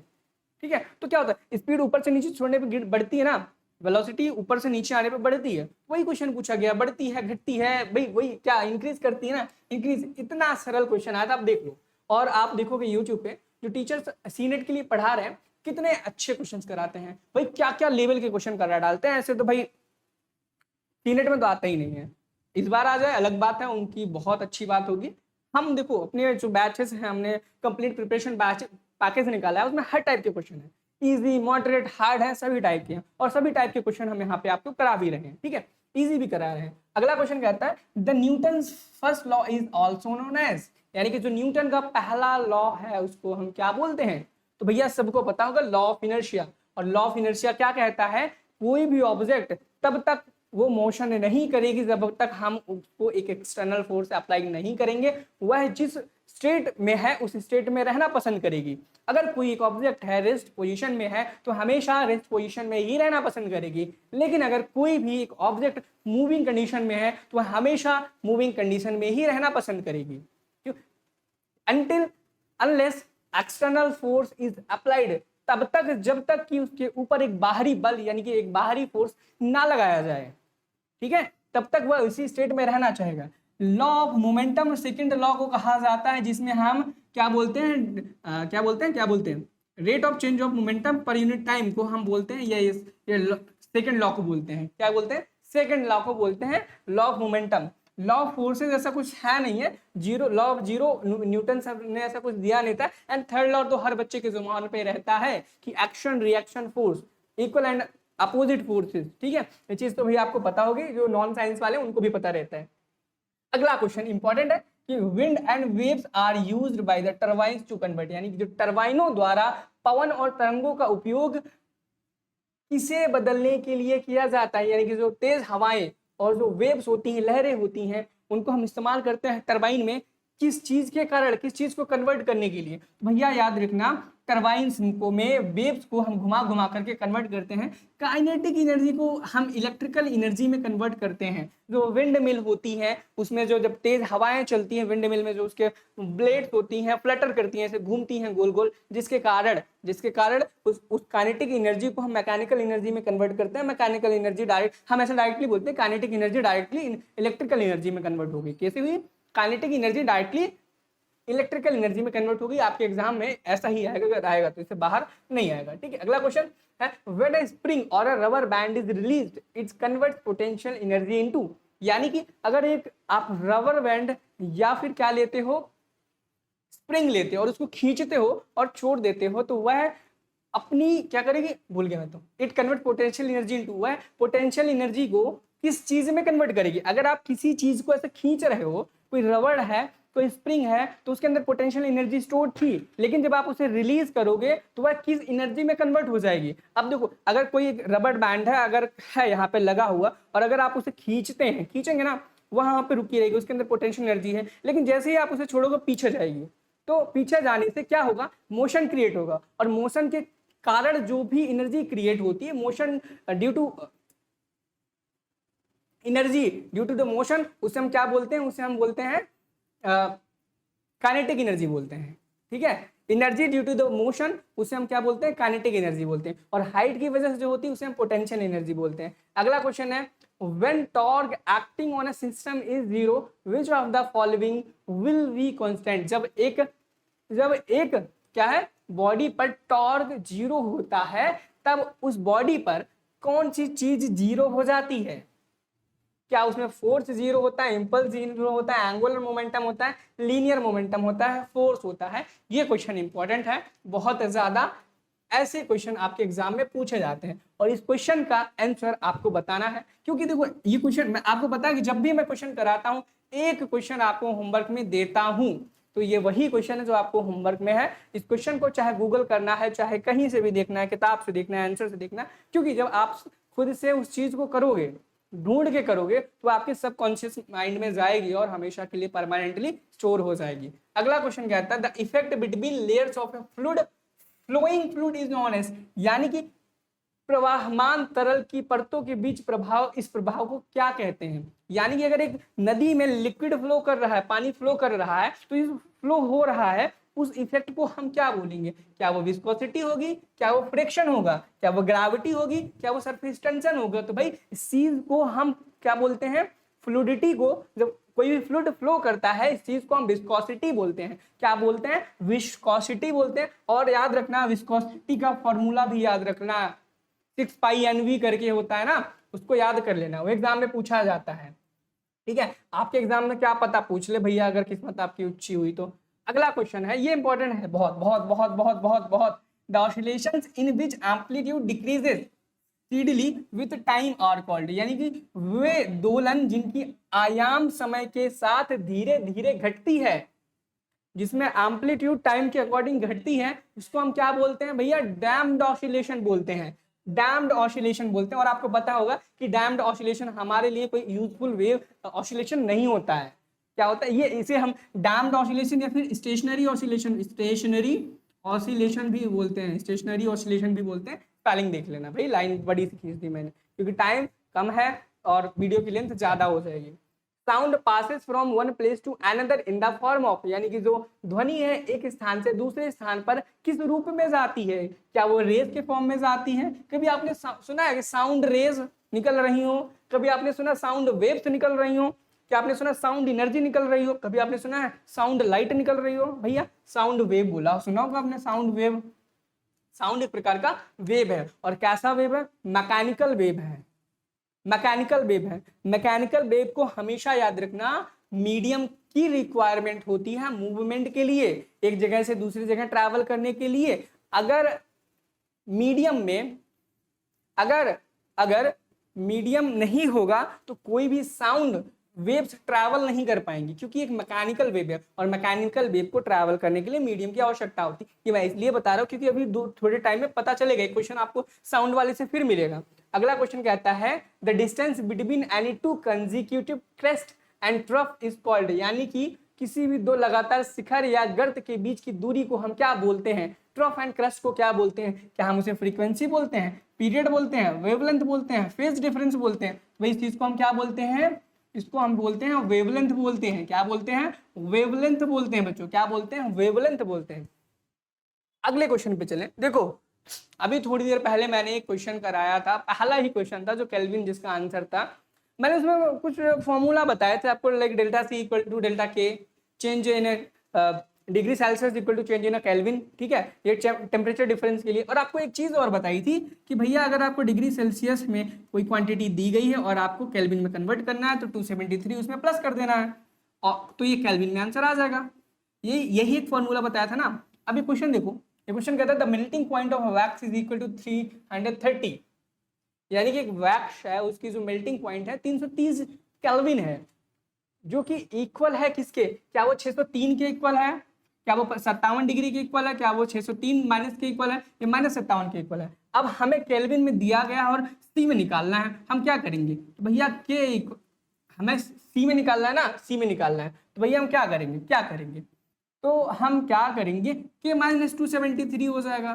ठीक है, तो क्या होता है? स्पीड ऊपर से नीचे छोड़ने पे बढ़ती है ना, वेलोसिटी ऊपर से नीचे आने पे बढ़ती है। वही क्वेश्चन पूछा गया, बढ़ती है घटती है, भाई वही क्या इंक्रीज करती है ना, इंक्रीज। इतना सरल क्वेश्चन आया था, आप देख लो। और आप देखोगे यूट्यूब पे जो टीचर्स सीनेट के लिए पढ़ा रहे हैं कितने अच्छे क्वेश्चंस कराते हैं, भाई क्या क्या लेवल के क्वेश्चन करा डालते हैं। ऐसे तो भाई सीनेट में तो आता ही नहीं है, इस बार आ जाए अलग बात है, उनकी बहुत अच्छी बात होगी, हम देखो अपने जो बैचेस हैं, हमने कंप्लीट प्रिपरेशन बैच पैकेज निकाला है, उसमें हर टाइप के क्वेश्चन है, इजी, मॉडरेट, हार्ड है, सभी टाइप के हैं, और सभी टाइप के क्वेश्चन हम यहाँ पे आपको करा भी रहे हैं, ठीक है, इजी भी करा रहे हैं। अगला क्वेश्चन कहता है the Newton's first law is also known as, यानी कि जो न्यूटन का पहला लॉ है उसको हम क्या बोलते हैं? तो भैया सबको पता होगा लॉ ऑफ इनर्शिया। और लॉ ऑफ इनर्शिया क्या कहता है? कोई भी ऑब्जेक्ट तब तक वो मोशन नहीं करेगी जब तक हम उसको एक एक्सटर्नल फोर्स अप्लाई नहीं करेंगे, वह जिस स्टेट में है उस स्टेट में रहना पसंद करेगी। अगर कोई एक ऑब्जेक्ट है रेस्ट पोजीशन में है तो हमेशा रेस्ट पोजीशन में ही रहना पसंद करेगी, लेकिन अगर कोई भी एक ऑब्जेक्ट मूविंग कंडीशन में है तो वह हमेशा मूविंग कंडीशन में ही रहना पसंद करेगी। क्यों? Until unless external force is applied, तब तक जब तक कि उसके ऊपर एक बाहरी बल यानी कि एक बाहरी फोर्स ना लगाया जाए, ठीक है, तब तक वह उसी स्टेट में रहना चाहेगा। Law of momentum second law को कहा जाता है, जिसमें हम क्या बोलते हैं, क्या बोलते हैं rate of change of momentum per unit time को हम बोलते हैं, ये सेकंड लॉ को बोलते हैं, क्या बोलते हैं? सेकंड लॉ को बोलते हैं law of momentum. Law of forces ऐसा कुछ है नहीं है, zero, law of zero Newton साहब ने ऐसा कुछ दिया नहीं था। एंड थर्ड लॉ तो हर बच्चे के जुबान पे रहता है कि action reaction force equal and opposite forces, ठीक है, ये चीज तो भैया आपको पता होगी, जो नॉन साइंस वाले उनको भी पता रहता है। अगला क्वेश्चन इंपॉर्टेंट है कि wind and waves are used by the turbines to convert, यानी कि जो टरबाइनों द्वारा पवन और तरंगों का उपयोग किसे बदलने के लिए किया जाता है, यानी कि जो तेज हवाएं और जो वेव्स होती हैं, लहरें होती हैं, उनको हम इस्तेमाल करते हैं टरबाइन में किस चीज के कारण, किस चीज को कन्वर्ट करने के लिए? भैया याद रखना, टरबाइन्स को में वेव्स को हम घुमा घुमा करके कन्वर्ट करते हैं, काइनेटिक एनर्जी को हम इलेक्ट्रिकल एनर्जी में कन्वर्ट करते हैं। जो विंड मिल होती है उसमें जो जब तेज हवाएं चलती हैं विंड मिल में, जो उसके ब्लेड्स होती हैं फ्लटर करती हैं, ऐसे घूमती हैं गोल गोल, जिसके कारण उस काइनेटिक एनर्जी को हम मैकेनिकल एनर्जी में कन्वर्ट करते हैं। मैकेनिकल एनर्जी डायरेक्ट, हम ऐसे डायरेक्टली बोलते हैं kinetic energy directly electrical energy में कन्वर्ट होगी। कैसे हुई? Kinetic energy directly electrical energy में कन्वर्ट होगी। आपके एग्जाम में ऐसा ही आएगा, अगर आएगा तो इससे बाहर नहीं आएगा, ठीक है। अगला क्वेश्चन है व्हेन अ स्प्रिंग और अ rubber band is released it's converts potential energy into, यानी कि अगर एक आप रबर बैंड या फिर क्या लेते हो, स्प्रिंग लेते हो और उसको खींचते हो और छोड़ देते हो, तो वह अपनी क्या करेगी, भूल गया मैं तो, it convert potential energy into, वह पोटेंशियल एनर्जी को किस चीज में कन्वर्ट करेगी? अगर आप किसी चीज को ऐसे खींच रहे हो, कोई रबड़ है, कोई स्प्रिंग है, तो उसके अंदर पोटेंशियल एनर्जी स्टोर थी, लेकिन जब आप उसे रिलीज करोगे तो वह किस एनर्जी में कन्वर्ट हो जाएगी? अब देखो, अगर कोई रबड़ बैंड है, अगर है यहाँ पे लगा हुआ, और अगर आप उसे खींचते हैं, खींचेंगे ना, वहां पे रुकी रहेगी, उसके अंदर पोटेंशियल एनर्जी है, लेकिन जैसे ही आप उसे छोड़ोगे पीछे जाएगी, तो पीछे जाने से क्या होगा? मोशन क्रिएट होगा, और मोशन के कारण जो भी एनर्जी क्रिएट होती है, motion due to energy due to the motion, उसे हम क्या बोलते हैं? उसे हम बोलते हैं काइनेटिक एनर्जी बोलते हैं, ठीक है। Energy due to the motion, उसे हम क्या बोलते हैं? काइनेटिक एनर्जी बोलते हैं। और हाइट की वजह से जो होती है उसे हम पोटेंशियल एनर्जी बोलते हैं। अगला क्वेश्चन है when torque acting on a system is zero which of the following will be constant, जब एक क्या है, बॉडी पर टॉर्क जीरो होता है, तब उस बॉडी पर कौन सी चीज जीरो हो जाती है? क्या उसमें फोर्स जीरो होता है, इंपल्स जीरो होता है, एंगुलर मोमेंटम होता है, लीनियर मोमेंटम होता है, फोर्स होता है? ये क्वेश्चन इंपॉर्टेंट है, बहुत ज्यादा ऐसे क्वेश्चन आपके एग्जाम में पूछे जाते हैं, और इस क्वेश्चन का आंसर आपको बताना है। क्योंकि देखो, ये क्वेश्चन मैं आपको पता है कि जब भी मैं क्वेश्चन कराता हूं, एक क्वेश्चन आपको होमवर्क में देता हूं, तो ये वही क्वेश्चन है जो आपको होमवर्क में है। इस क्वेश्चन को चाहे गूगल करना है, चाहे कहीं से भी देखना है, किताब से देखना है, आंसर से देखना है, क्योंकि जब आप खुद से उस चीज को करोगे, ढूंढ के करोगे, तो आपके सबकॉन्शियस माइंड में जाएगी और हमेशा के लिए परमानेंटली स्टोर हो जाएगी। अगला क्वेश्चन कहता है the effect between layers of a fluid flowing fluid is known as, यानी कि प्रवाहमान तरल की परतों के बीच प्रभाव, इस प्रभाव को क्या कहते हैं? यानी कि अगर एक नदी में लिक्विड फ्लो कर रहा है, पानी फ्लो कर रहा है, तो इस फ्लो हो रहा है, उस इफेक्ट को हम क्या बोलेंगे? क्या वो विस्कोसिटी होगी, क्या वो फ्रिक्शन होगा, क्या वो ग्रेविटी होगी, क्या वो सरफेस टेंशन होगा? तो भाई इस चीज को हम क्या बोलते हैं? फ्लूइडिटी को, जब कोई भी फ्लूइड फ्लो करता है, इस चीज को हम विस्कोसिटी बोलते हैं। क्या बोलते हैं? विस्कोसिटी बोलते हैं। और याद रखना, विस्कोसिटी का फॉर्मूला भी याद रखना, 6 पाई NV करके होता है ना, उसको याद कर लेना, वो एग्जाम में पूछा जाता है। ठीक है, आपके एग्जाम में क्या पता पूछ ले भैया, अगर किस्मत आपकी अच्छी हुई तो। अगला क्वेश्चन है, ये इंपॉर्टेंट है बहुत बहुत बहुत बहुत बहुत बहुत। The oscillations in which amplitude decreases speedly with time are called, यानी कि वे दोलन जिनकी आयाम समय के साथ धीरे धीरे घटती है, जिसमें एम्पलीट्यूड टाइम के अकॉर्डिंग घटती है, उसको हम क्या बोलते हैं भैया? डैम्प्ड ऑसिलेशन बोलते हैं, डैम्प्ड ऑसिलेशन बोलते हैं। और आपको पता होगा कि डैम्प्ड ऑसिलेशन हमारे लिए कोई यूजफुल वेव ऑसिलेशन नहीं होता है। क्या होता है ये? इसे हम डैम्प्ड ऑसिलेशन या फिर स्टेशनरी ऑसिलेशन, स्टेशनरी ऑसिलेशन भी बोलते हैं, स्टेशनरी ऑसिलेशन भी बोलते हैं। स्पेलिंग देख लेना भाई, लाइन बड़ी सी खींच दी मैंने क्योंकि टाइम कम है और वीडियो की लेंथ ज्यादा हो जाएगी। Sound passes from one place to another in the form of, यानी कि जो ध्वनि है एक स्थान से दूसरे स्थान पर किस रूप में जाती है? क्या वो रेज के फॉर्म में जाती है? कभी आपने सुना है कि साउंड रेज निकल रही हो? कभी आपने सुना साउंड वेव्स निकल रही हो? क्या आपने सुना साउंड एनर्जी निकल रही हो? कभी आपने सुना है साउंड लाइट निकल रही हो? भैया साउंड वेव बोला, सुना होगा आपने साउंड वेव। साउंड एक प्रकार का वेव है, और कैसा वेव है? मैकेनिकल वेव है, मैकेनिकल वेव है। मैकेनिकल वेव को हमेशा याद रखना, मीडियम की रिक्वायरमेंट होती है मूवमेंट के लिए, एक जगह से दूसरी जगह ट्रैवल करने के लिए। अगर मीडियम में अगर मीडियम नहीं होगा तो कोई भी साउंड वेव्स ट्रैवल नहीं कर पाएंगी, क्योंकि एक मैकेनिकल वेव है और मैकेनिकल वेव को ट्रैवल करने के लिए मीडियम की आवश्यकता होती है। ये मैं इसलिए बता रहा हूँ क्योंकि अभी थोड़े टाइम में पता चलेगा, क्वेश्चन आपको साउंड वाले से फिर मिलेगा। अगला क्वेश्चन कहता है the distance between any two consecutive crest and trough is called, यानी कि किसी भी दो लगातार शिखर या गर्त के बीच की दूरी को हम क्या बोलते हैं? ट्रफ एंड क्रस्ट को क्या बोलते हैं? क्या हम उसे फ्रीक्वेंसी बोलते हैं, पीरियड बोलते हैं, वेवलेंथ बोलते हैं, फेज डिफरेंस बोलते हैं? भाई इस चीज को हम क्या बोलते हैं? इसको हम बोलते हैं वेवलेंथ बोलते हैं। क्या बोलते हैं? वेवलेंथ बोलते हैं बच्चों, क्या बोलते हैं? वेवलेंथ बोलते हैं। अगले क्वेश्चन पे चलें। देखो अभी थोड़ी देर पहले मैंने एक क्वेश्चन कराया था, पहला ही क्वेश्चन था जो केल्विन जिसका आंसर था। मैंने उसमें कुछ फॉर्मूला बताए थे आपको, like delta C equal to delta K, change in degree Celsius equal to change in Kelvin. ठीक है, ये टेम्परेचर डिफरेंस के लिए। और आपको एक चीज और बताई थी कि भैया अगर आपको डिग्री सेल्सियस में कोई क्वांटिटी दी गई है और आपको केल्विन में कन्वर्ट करना है तो 273 उसमें प्लस कर देना है, और तो ये केल्विन में आंसर आ जाएगा। यही एक फॉर्मूला बताया था ना। अभी क्वेश्चन देखो, ये क्वेश्चन कहता है the melting point of wax is equal to 330, यानी कि एक वैक्स है उसकी जो मेल्टिंग पॉइंट है 330 केल्विन है, जो कि इक्वल है किसके? क्या वो 603 के इक्वल है? क्या वो 57 डिग्री के इक्वल है? क्या वो 603 माइनस के इक्वल है या -57 के इक्वल है? अब हमें केल्विन में दिया गया और सी में निकालना है, हम क्या करेंगे? तो भैया के हमें सी में निकालना है ना, सी में निकालना है, तो भैया हम क्या करेंगे? तो हम क्या करेंगे? के -273 हो जाएगा,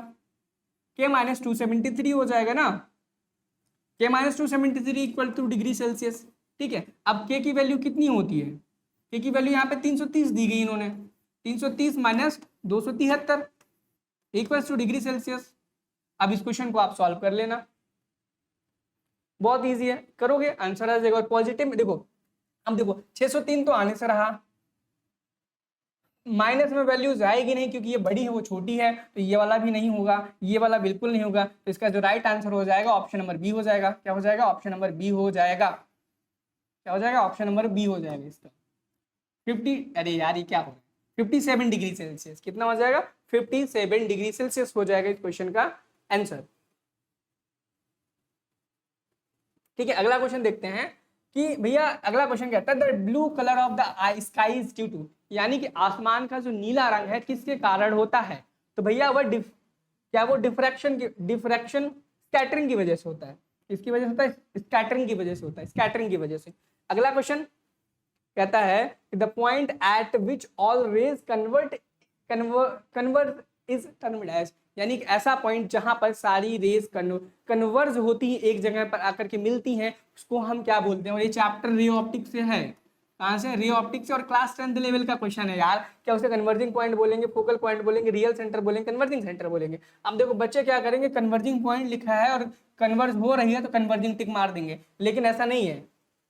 के -273 हो जाएगा ना, के -273 इक्वल टू डिग्री सेल्सियस। ठीक है, अब के की वैल्यू कितनी होती है? के की वैल्यू यहाँ पे 330 दी गई इन्होंने, 330 minus 273 equal two degree Celsius. अब इस क्वेश्चन को आप सॉल्व कर लेना, बहुत इजी है, करोगे आंसर आ जाएगा। और पॉजिटिव में देखो, अब देखो 603 तो आने से रहा, माइनस में वैल्यू जाएगी नहीं क्योंकि ये बड़ी है वो छोटी है, तो ये वाला भी नहीं होगा, ये वाला बिल्कुल नहीं होगा। तो इसका जो राइट आंसर हो जाएगा ऑप्शन नंबर बी हो जाएगा। क्या हो जाएगा? ऑप्शन नंबर बी हो जाएगा। क्या हो जाएगा? ऑप्शन नंबर बी हो जाएगा इसका। 50, अरे यार ये क्या होगा, 57 डिग्री सेल्सियस। कितना हो जाएगा? 57 डिग्री सेल्सियस हो जाएगा इस क्वेश्चन का आंसर। ठीक है, अगला क्वेश्चन देखते हैं कि भैया अगला क्वेश्चन कहता है the blue colour of the sky is due to, यानी कि आसमान का जो नीला रंग है किसके कारण होता है? तो भैया वह क्या वो डिफ्रैक्शन स्कैटरिंग की वजह से होता है। किसकी वजह से होता है? स्कैटरिंग की वजह से होता है, स्कैटरिंग की वजह से। अगला क्वेश्चन कहता है the point at which all rays convert is termed as, यानी कि ऐसा पॉइंट जहां पर सारी रेज कन्वर्ज होती है, एक जगह पर आकर के मिलती हैं, उसको हम क्या बोलते हैं? और ये चैप्टर रे ऑप्टिक्स से है। कहाँ से? रे ऑप्टिक्स से, और क्लास 10th लेवल का क्वेश्चन है यार। क्या उसे कन्वर्जिंग पॉइंट बोलेंगे, फोकल पॉइंट बोलेंगे, रियल सेंटर बोलेंगे, कन्वर्जिंग सेंटर बोलेंगे? अब देखो बच्चे क्या करेंगे, कन्वर्जिंग पॉइंट लिखा है और कन्वर्ज हो रही है तो कन्वर्जिंग टिक मार देंगे, लेकिन ऐसा नहीं है।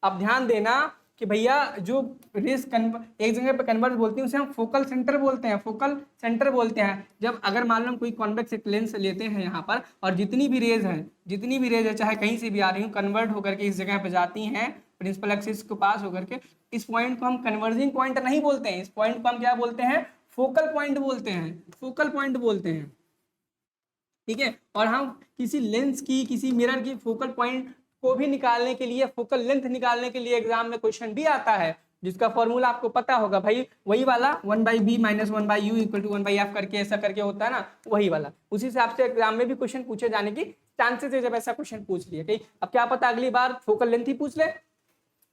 अब ध्यान देना कि भैया जो रेस एक जगह पे कन्वर्ज बोलती है उसे हम फोकल सेंटर बोलते हैं, फोकल सेंटर बोलते हैं। जब अगर मान लो कोई कॉन्वेक्स एक लेंस लेते हैं यहाँ पर, और जितनी भी रेज है चाहे कहीं से भी आ रही हूँ, कन्वर्ट होकर के इस जगह पे जाती हैं, प्रिंसिपल एक्सिस को पास होकर के, इस पॉइंट को हम कन्वर्जिंग पॉइंट नहीं बोलते हैं, इस पॉइंट को हम क्या बोलते हैं, फोकल पॉइंट बोलते हैं, फोकल पॉइंट बोलते हैं, ठीक है। और हम किसी लेंस की, किसी मिरर की फोकल पॉइंट को भी निकालने के लिए, फोकल लेंथ निकालने के लिए एग्जाम में क्वेश्चन भी आता है, जिसका फॉर्मूला आपको पता होगा भाई, वही वाला 1/b - 1/u = 1/f करके ऐसा करके होता है ना, वही वाला। उसी हिसाब से एग्जाम में भी क्वेश्चन पूछे जाने की चांसेस है जब ऐसा क्वेश्चन पूछ लिया। कहीं अब क्या पता अगली बार फोकल लेंथ ही पूछ ले,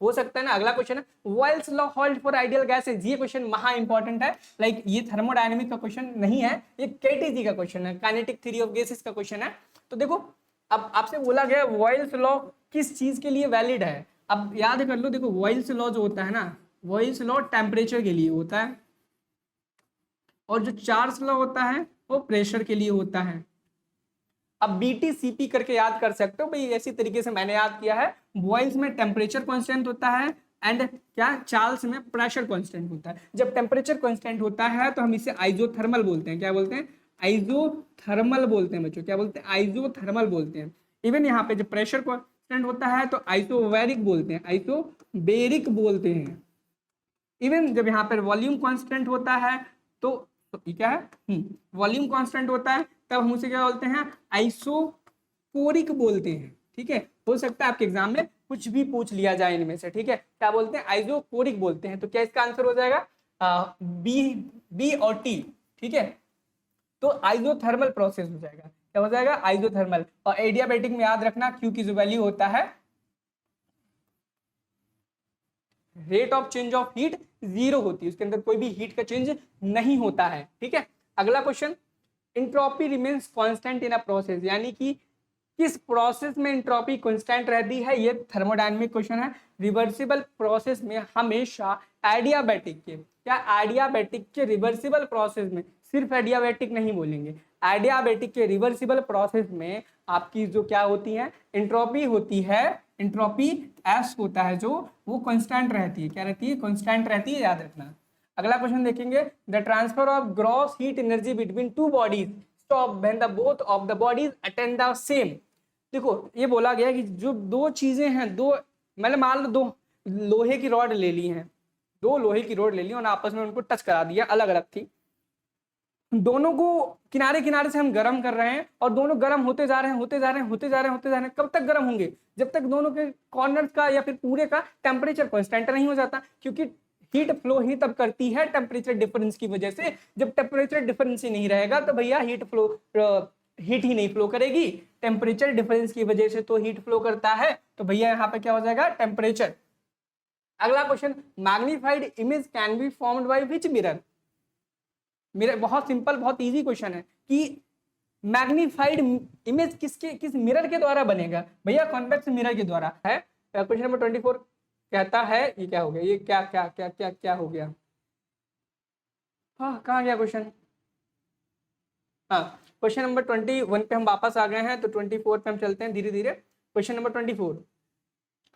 हो सकता है ना। अगला क्वेश्चन है Boyle's law hold for ideal gases. ये क्वेश्चन महा इंपॉर्टेंट है, लाइक ये थर्मोडायनेमिक का क्वेश्चन नहीं है, ये केटीजी का क्वेश्चन है, काइनेटिक थ्योरी ऑफ गैसेस का क्वेश्चन है। तो देखो अब आपसे बोला गया बॉयल्स लॉ किस चीज के लिए वैलिड है, अब याद कर लो। देखो बॉयल्स लॉ जो होता है ना, बॉयल्स लॉ टेम्परेचर के लिए होता है, और जो चार्ल्स लॉ होता है वो प्रेशर के लिए होता है। अब BTCP करके याद कर सकते हो भाई, ऐसी तरीके से मैंने याद किया है। बॉयल्स में टेम्परेचर कांस्टेंट होता है एंड क्या चार्ल्स में प्रेशर कांस्टेंट होता है। जब टेम्परेचर कांस्टेंट होता है तो हम इसे आइसोथर्मल बोलते हैं। क्या बोलते हैं, आइसोथर्मल बोलते हैं बच्चों, क्या बोलते हैं, आइसोथर्मल बोलते हैं। इवन यहाँ पे जब प्रेशर कांस्टेंट होता है तो आइसोबैरिक बोलते हैं, आइसोबेरिक बोलते हैं। इवन जब यहाँ पर वॉल्यूम कांस्टेंट होता है तो ये क्या है, वॉल्यूम कांस्टेंट होता है, तब हम उसे क्या बोलते हैं, आइसोकोरिक बोलते हैं। ठीक है, हो सकता है आपके एग्जाम में कुछ भी पूछ लिया जाए इनमें से, ठीक है, क्या बोलते हैं, आइसोकोरिक बोलते हैं। तो क्या इसका आंसर हो जाएगा बी और टी, ठीक है। तो आइसोथर्मल प्रोसेस हो जाएगा, क्या हो जाएगा, आइसोथर्मल। और एडियाबैटिक में याद रखना क्यू की जो वैल्यू होता है, rate of change of heat 0 होती है, उसके अंदर कोई भी हीट का चेंज नहीं होता है, ठीक है। अगला question, entropy remains constant in a process, यानी कि किस प्रोसेस में एंट्रोपी कांस्टेंट रहती है, ये थर्मोडायनामिक क्वेश्चन है। रिवर्सिबल प्रोसेस में हमेशा एडियाबैटिक के, क्या एडियाबैटिक के रिवर्सिबल प्रोसेस में, सिर्फ एडियाबैटिक नहीं बोलेंगे, एडियाबैटिक के रिवर्सिबल प्रोसेस में आपकी जो क्या होती है, एंट्रोपी होती है, एंट्रोपी एस होता है जो वो कांस्टेंट रहती है, क्या रहती है, कांस्टेंट रहती है, याद रखना। अगला क्वेश्चन देखेंगे, the transfer of gross heat energy between two bodies stop when the both of the bodies attend the same. देखो ये बोला गया कि जो दो चीजें हैं, दो मैंने मान लो दो लोहे की रॉड ले ली हैं, दो लोहे की रॉड ले ली और आपस में उनको टच करा दिया, अलग अलग थी, दोनों को किनारे किनारे से हम गर्म कर रहे हैं और दोनों गर्म होते जा रहे हैं, होते जा रहे हैं, होते जा रहे हैं, होते जा रहे हैं। कब तक गर्म होंगे, जब तक दोनों के कॉर्नर्स का या फिर पूरे का टेम्परेचर कांस्टेंट नहीं हो जाता, क्योंकि हीट फ्लो ही तब करती है टेम्परेचर डिफरेंस की वजह से। जब टेम्परेचर डिफरेंस ही नहीं रहेगा तो भैया हीट ही नहीं फ्लो करेगी, टेम्परेचर डिफरेंस की वजह से तो हीट फ्लो करता है, तो भैया यहाँ पे क्या हो जाएगा, टेम्परेचर। अगला question, magnified image can be formed by which mirror. मेरे बहुत सिंपल, बहुत इजी क्वेश्चन है कि मैग्नीफाइड इमेज किस मिरर के द्वारा बनेगा, भैया कॉन्वेक्स मिरर के द्वारा है। क्वेश्चन नंबर 24 कहता है, ये क्या हो गया, ये क्या क्या क्या क्या क्या हो गया, हाँ कहाँ गया क्वेश्चन, हाँ क्वेश्चन नंबर 21 पे हम वापस आ गए हैं, तो 24 पे हम चलते हैं धीरे धीरे। क्वेश्चन नंबर 24,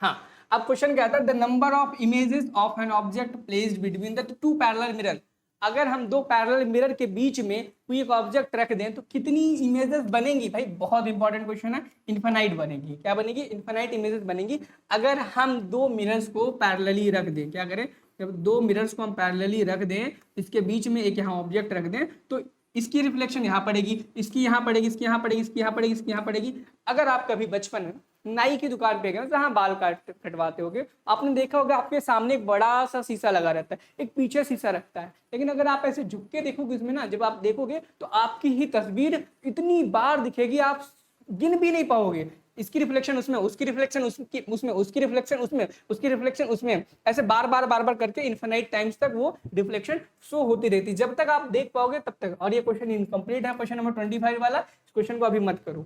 हाँ अब क्वेश्चन कहता है the number of images of an object placed between the two parallel mirror. अगर हम दो पैरेलल मिरर के बीच में कोई एक ऑब्जेक्ट रख दें तो कितनी इमेजेस बनेंगी, भाई बहुत इंपॉर्टेंट क्वेश्चन है, इन्फिनाइट बनेगी। क्या बनेगी, इन्फिनाइट इमेजेस बनेंगी अगर हम दो मिरर्स को पैरेलली रख दें। क्या करें, जब दो मिरर्स को हम पैरेलली रख दें, इसके बीच में एक यहाँ ऑब्जेक्ट रख दें, तो इसकी रिफ्लेक्शन यहाँ पड़ेगी, इसकी यहाँ पड़ेगी, इसकी यहाँ पड़ेगी, इसकी यहाँ पड़ेगी, इसकी यहाँ पड़ेगी। अगर आप कभी बचपन में नाई की दुकान पे गए जहाँ बाल कटवाते होगे, आपने देखा होगा आपके सामने एक बड़ा सा शीशा लगा रहता है, एक पीछे शीशा रखता है, लेकिन अगर आप ऐसे झुक के देखोगे इसमें ना, जब आप देखोगे तो आपकी ही तस्वीर इतनी बार दिखेगी आप गिन भी नहीं पाओगे। इसकी रिफ्लेक्शन उसमें, उसकी रिफ्लेक्शन उसमें, उसकी रिफ्लेक्शन उसमें, उसकी रिफ्लेक्शन उसमें, ऐसे बार बार करके इनफिनाइट टाइम्स तक वो रिफ्लेक्शन शो होती रहती, जब तक आप देख पाओगे तब तक। और ये क्वेश्चन इनकम्प्लीट है, क्वेश्चन नंबर 25 वाला, इस क्वेश्चन को अभी मत करो,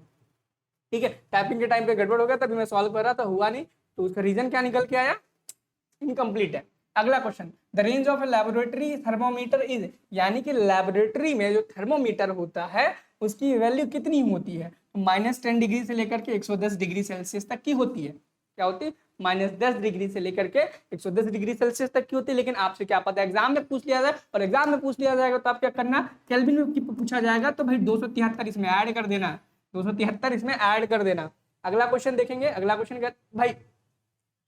ठीक है। टाइपिंग के टाइम पे गड़बड़ हो गया, तभी मैं सॉल्व कर रहा था, हुआ नहीं, तो उसका रीजन क्या निकल के आया, इनकम्प्लीट है। अगला question, the range of a laboratory thermometer is, यानी कि लेबोरेटरी में जो थर्मोमीटर होता है उसकी वैल्यू कितनी होती है, -10 डिग्री से लेकर के 110 डिग्री सेल्सियस तक की होती है। क्या होती है, -10 डिग्री से लेकर के 110 डिग्री सेल्सियस तक की होती है। लेकिन आपसे क्या पता है, एग्जाम में पूछ लिया जाए, और एग्जाम में पूछ लिया जाएगा तो आप क्या करना, केल्विन में पूछा जाएगा तो भाई 273 इसमें ऐड कर देना, 273 इसमें ऐड कर देना। अगला क्वेश्चन देखेंगे, अगला क्वेश्चन क्या भाई,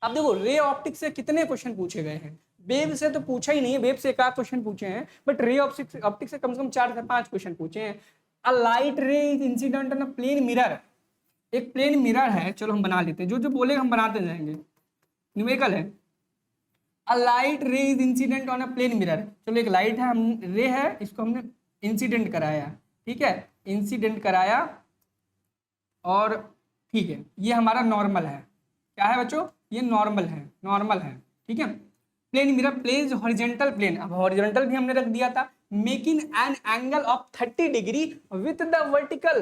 अब देखो रे ऑप्टिक्स से कितने क्वेश्चन पूछे गए हैं, वेव से तो पूछा ही नहीं है, वेव से एक आध क्वेश्चन पूछे हैं, बट रे ऑप्टिक्स से कम 4 से 5 क्वेश्चन पूछे हैं। A light ray is incident on a plane mirror, एक प्लेन मिरर है, चलो हम बना लेते हैं, जो जो बोले हम बनाते जाएंगे, न्यूमेरिकल है। A light ray is incident on a plane mirror, चलो एक लाइट है, हम रे है, इसको हमने इंसिडेंट कराया, ठीक है, इंसिडेंट कराया, और ठीक है ये हमारा नॉर्मल है, क्या है बच्चों, ये नॉर्मल है, नॉर्मल है, ठीक है। Plane mirror placed horizontal plane, अब हॉरिजेंटल भी हमने रख दिया था, making an angle of 30 degree with the vertical,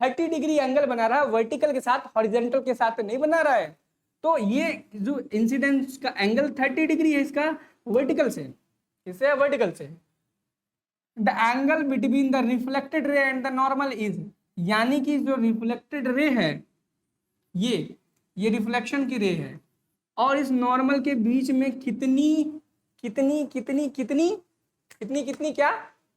30 degree angle बना रहा है वर्टिकल के साथ, हॉरिजेंटल के साथ नहीं बना रहा है। तो ये जो इंसिडेंस का एंगल 30 डिग्री है इसका वर्टिकल से, इससे वर्टिकल से। The angle between the reflected ray and the normal is, यानी कि जो रिफ्लेक्टेड रे है ये रिफ्लेक्शन की रे है, और इस नॉर्मल के बीच में कितनी कितनी कितनी कितनी कितनी कितनी क्या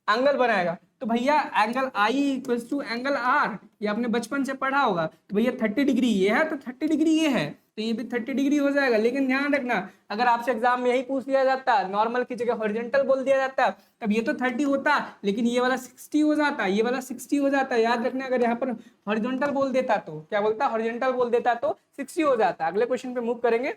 एंगल बनाएगा, तो भैया angle I equals to angle R, ये आपने बचपन से पढ़ा होगा। तो भैया 30 डिग्री ये है तो 30 डिग्री ये है, तो ये भी 30 डिग्री हो जाएगा। लेकिन ध्यान रखना, अगर आपसे एग्जाम में यही पूछ लिया जाता, नॉर्मल की जगह हॉरिजॉन्टल बोल दिया जाता, तब ये तो 30 होता, लेकिन ये वाला 60 हो जाता, ये वाला 60 हो जाता। याद रखना, अगर यहाँ पर हॉरिजॉन्टल बोल देता तो क्या बोलता, हॉरिजॉन्टल बोल देता तो 60 हो जाता। अगले क्वेश्चन पे मूव करेंगे।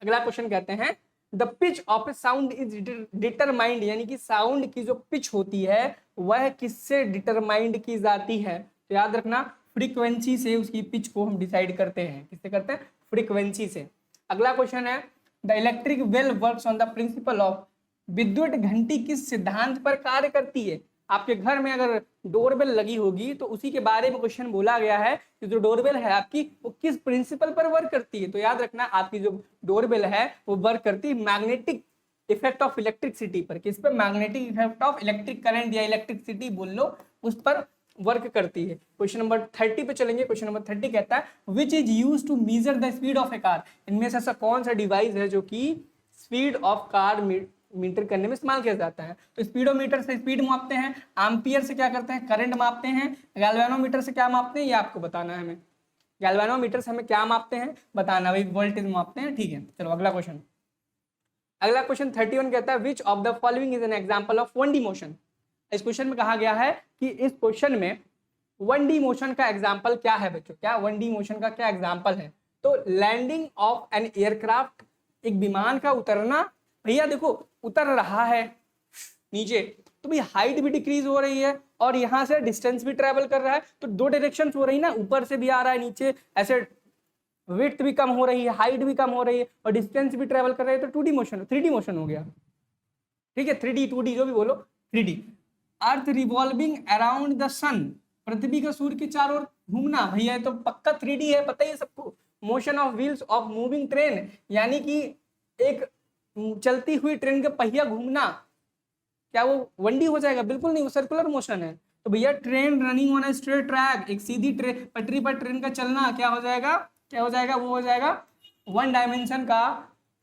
अगला क्वेश्चन कहते हैं the pitch of A sound is determined, यानी कि साउंड की जो पिच होती है वह किससे डिटरमाइंड की जाती है, तो याद रखना फ्रीक्वेंसी से उसकी पिच को हम डिसाइड करते हैं, किससे करते हैं, फ्रीक्वेंसी से। अगला क्वेश्चन है the electric bell works on the principle of, विद्युत घंटी किस सिद्धांत पर कार्य करती है। आपके घर में अगर डोरबेल लगी होगी तो उसी के बारे में क्वेश्चन बोला गया है कि जो डोरबेल है आपकी वो किस प्रिंसिपल पर वर्क करती है। तो याद रखना आपकी जो डोरबेल है वो वर्क करती है मैग्नेटिक इफेक्ट ऑफ इलेक्ट्रिसिटी पर, किस पर, magnetic effect of electric current या इलेक्ट्रिसिटी बोल लो, उस पर वर्क करती है। क्वेश्चन नंबर 30 पे चलेंगे। क्वेश्चन नंबर 30 कहता है which is use to measure the speed of a car, इनमें से ऐसा कौन सा डिवाइस है जो कि स्पीड ऑफ कार मीटर करने में इस्तेमाल किया जाता है। तो स्पीडोमीटर से स्पीड मापते हैं, एम्पियर से क्या करते हैं, करंट मापते हैं, गैल्वेनोमीटर से क्या मापते हैं ये आपको बताना है हमें, गैल्वेनोमीटर से हमें क्या मापते हैं बताना, भाई वोल्टेज मापते हैं, ठीक है। चलो अगला क्वेश्चन। अगला क्वेश्चन 31 कहता है which of the following is an example of 1D motion. इस क्वेश्चन में कहा गया है कि इस क्वेश्चन में 1D मोशन का एग्जाम्पल क्या है बच्चों, क्या 1D मोशन का क्या एग्जाम्पल है। तो लैंडिंग ऑफ एन एयरक्राफ्ट, एक विमान का उतरना, भैया देखो उतर रहा है नीचे तो भाई हाइट भी डिक्रीज हो रही है और यहाँ से डिस्टेंस भी ट्रेवल कर रहा है, तो दो डायरेक्शन हो रही ना, ऊपर से भी आ रहा है नीचे, ऐसे विड्थ भी कम हो रही है, हाइट भी कम हो रही है और डिस्टेंस भी ट्रेवल कर रही है, तो 2D मोशन, 3D मोशन हो गया, ठीक है, 3D 2D जो भी बोलो 3D। Earth revolving around the sun, पृथ्वी का सूर्य के चारों ओर घूमना, भैया तो पक्का 3D है, पता ही है सबको। Motion of wheels of moving train, यानी कि एक चलती हुई ट्रेन का पहिया घूमना, क्या वो 1D हो जाएगा, बिल्कुल नहीं, वो सर्कुलर मोशन है। तो भैया train running on a straight track, एक सीधी ट्रेन पटरी पर ट्रेन का चलना क्या हो जाएगा, क्या हो जाएगा, वो हो जाएगा 1 डायमेंशन का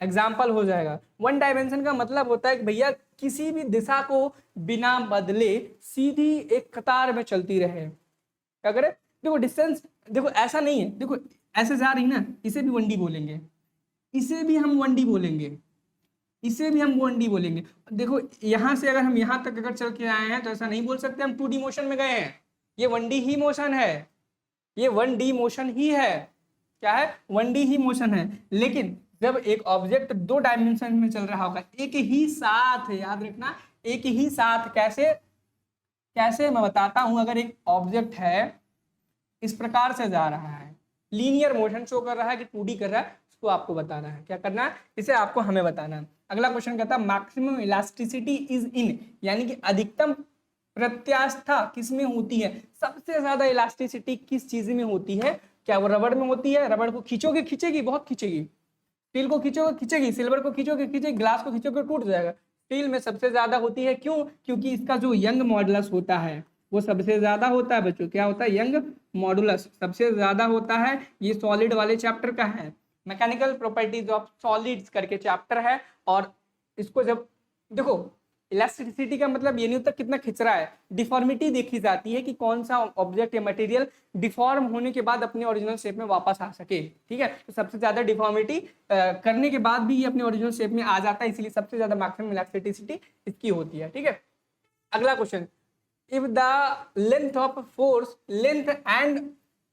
एग्जाम्पल हो जाएगा। 1 डायमेंशन का मतलब होता है कि भैया किसी भी दिशा को बिना बदले सीधी एक कतार में चलती रहे। क्या करे, देखो डिस्टेंस, देखो ऐसा नहीं है, देखो ऐसे जा रही ना, इसे भी 1D बोलेंगे, इसे भी हम 1D बोलेंगे, इसे भी हम 1D बोलेंगे। देखो यहां से अगर हम यहां तक अगर चल के आए हैं तो ऐसा नहीं बोल सकते हम 2D मोशन में गए हैं, ये 1D ही मोशन है, ये 1D मोशन ही है, क्या है, 1D ही मोशन है। लेकिन जब एक ऑब्जेक्ट 2 डायमेंशन में चल रहा होगा एक ही साथ, याद रखना एक ही साथ, कैसे कैसे मैं बताता हूं। अगर एक ऑब्जेक्ट है इस प्रकार से जा रहा है, लीनियर मोशन शो कर रहा है कि 2D कर रहा है, उसको आपको बताना है, क्या करना है, इसे आपको हमें बताना है। अगला क्वेश्चन कहता है मैक्सिमम इलास्टिसिटी इज इन, यानी कि अधिकतम प्रत्यास्था किस में होती है, सबसे ज्यादा इलास्टिसिटी किस चीज में होती है, क्या वो रबड़ में होती है, रबड़ को खींचोगे खींचेगी, बहुत खींचेगी, स्टील को खींचोगे खींचेगी, सिल्वर को खींचोगे खींचेगी, ग्लास को खींचोगे टूट जाएगा। स्टील में सबसे ज्यादा होती है, क्यों, क्योंकि इसका जो यंग मॉडुलस होता है वो सबसे ज्यादा होता है बच्चों, क्या होता है, यंग मॉडुलस सबसे ज्यादा होता है। ये सॉलिड वाले चैप्टर का है, मैकेनिकल प्रॉपर्टीज ऑफ सॉलिड्स करके चैप्टर है। और इसको जब देखो इलास्टिसिटी का मतलब ये नहीं होता कितना खिंच रहा है, डिफॉर्मिटी देखी जाती है कि कौन सा ऑब्जेक्ट या मटेरियल डिफॉर्म होने के बाद अपने ओरिजिनल शेप में वापस आ सके। ठीक है, तो सबसे ज्यादा डिफॉर्मिटी करने के बाद भी ये अपने ओरिजिनल शेप में आ जाता है, इसलिए सबसे ज्यादा मैक्सिमम इलास्टिसिटी इसकी होती है। ठीक है, अगला question, if the length of force length and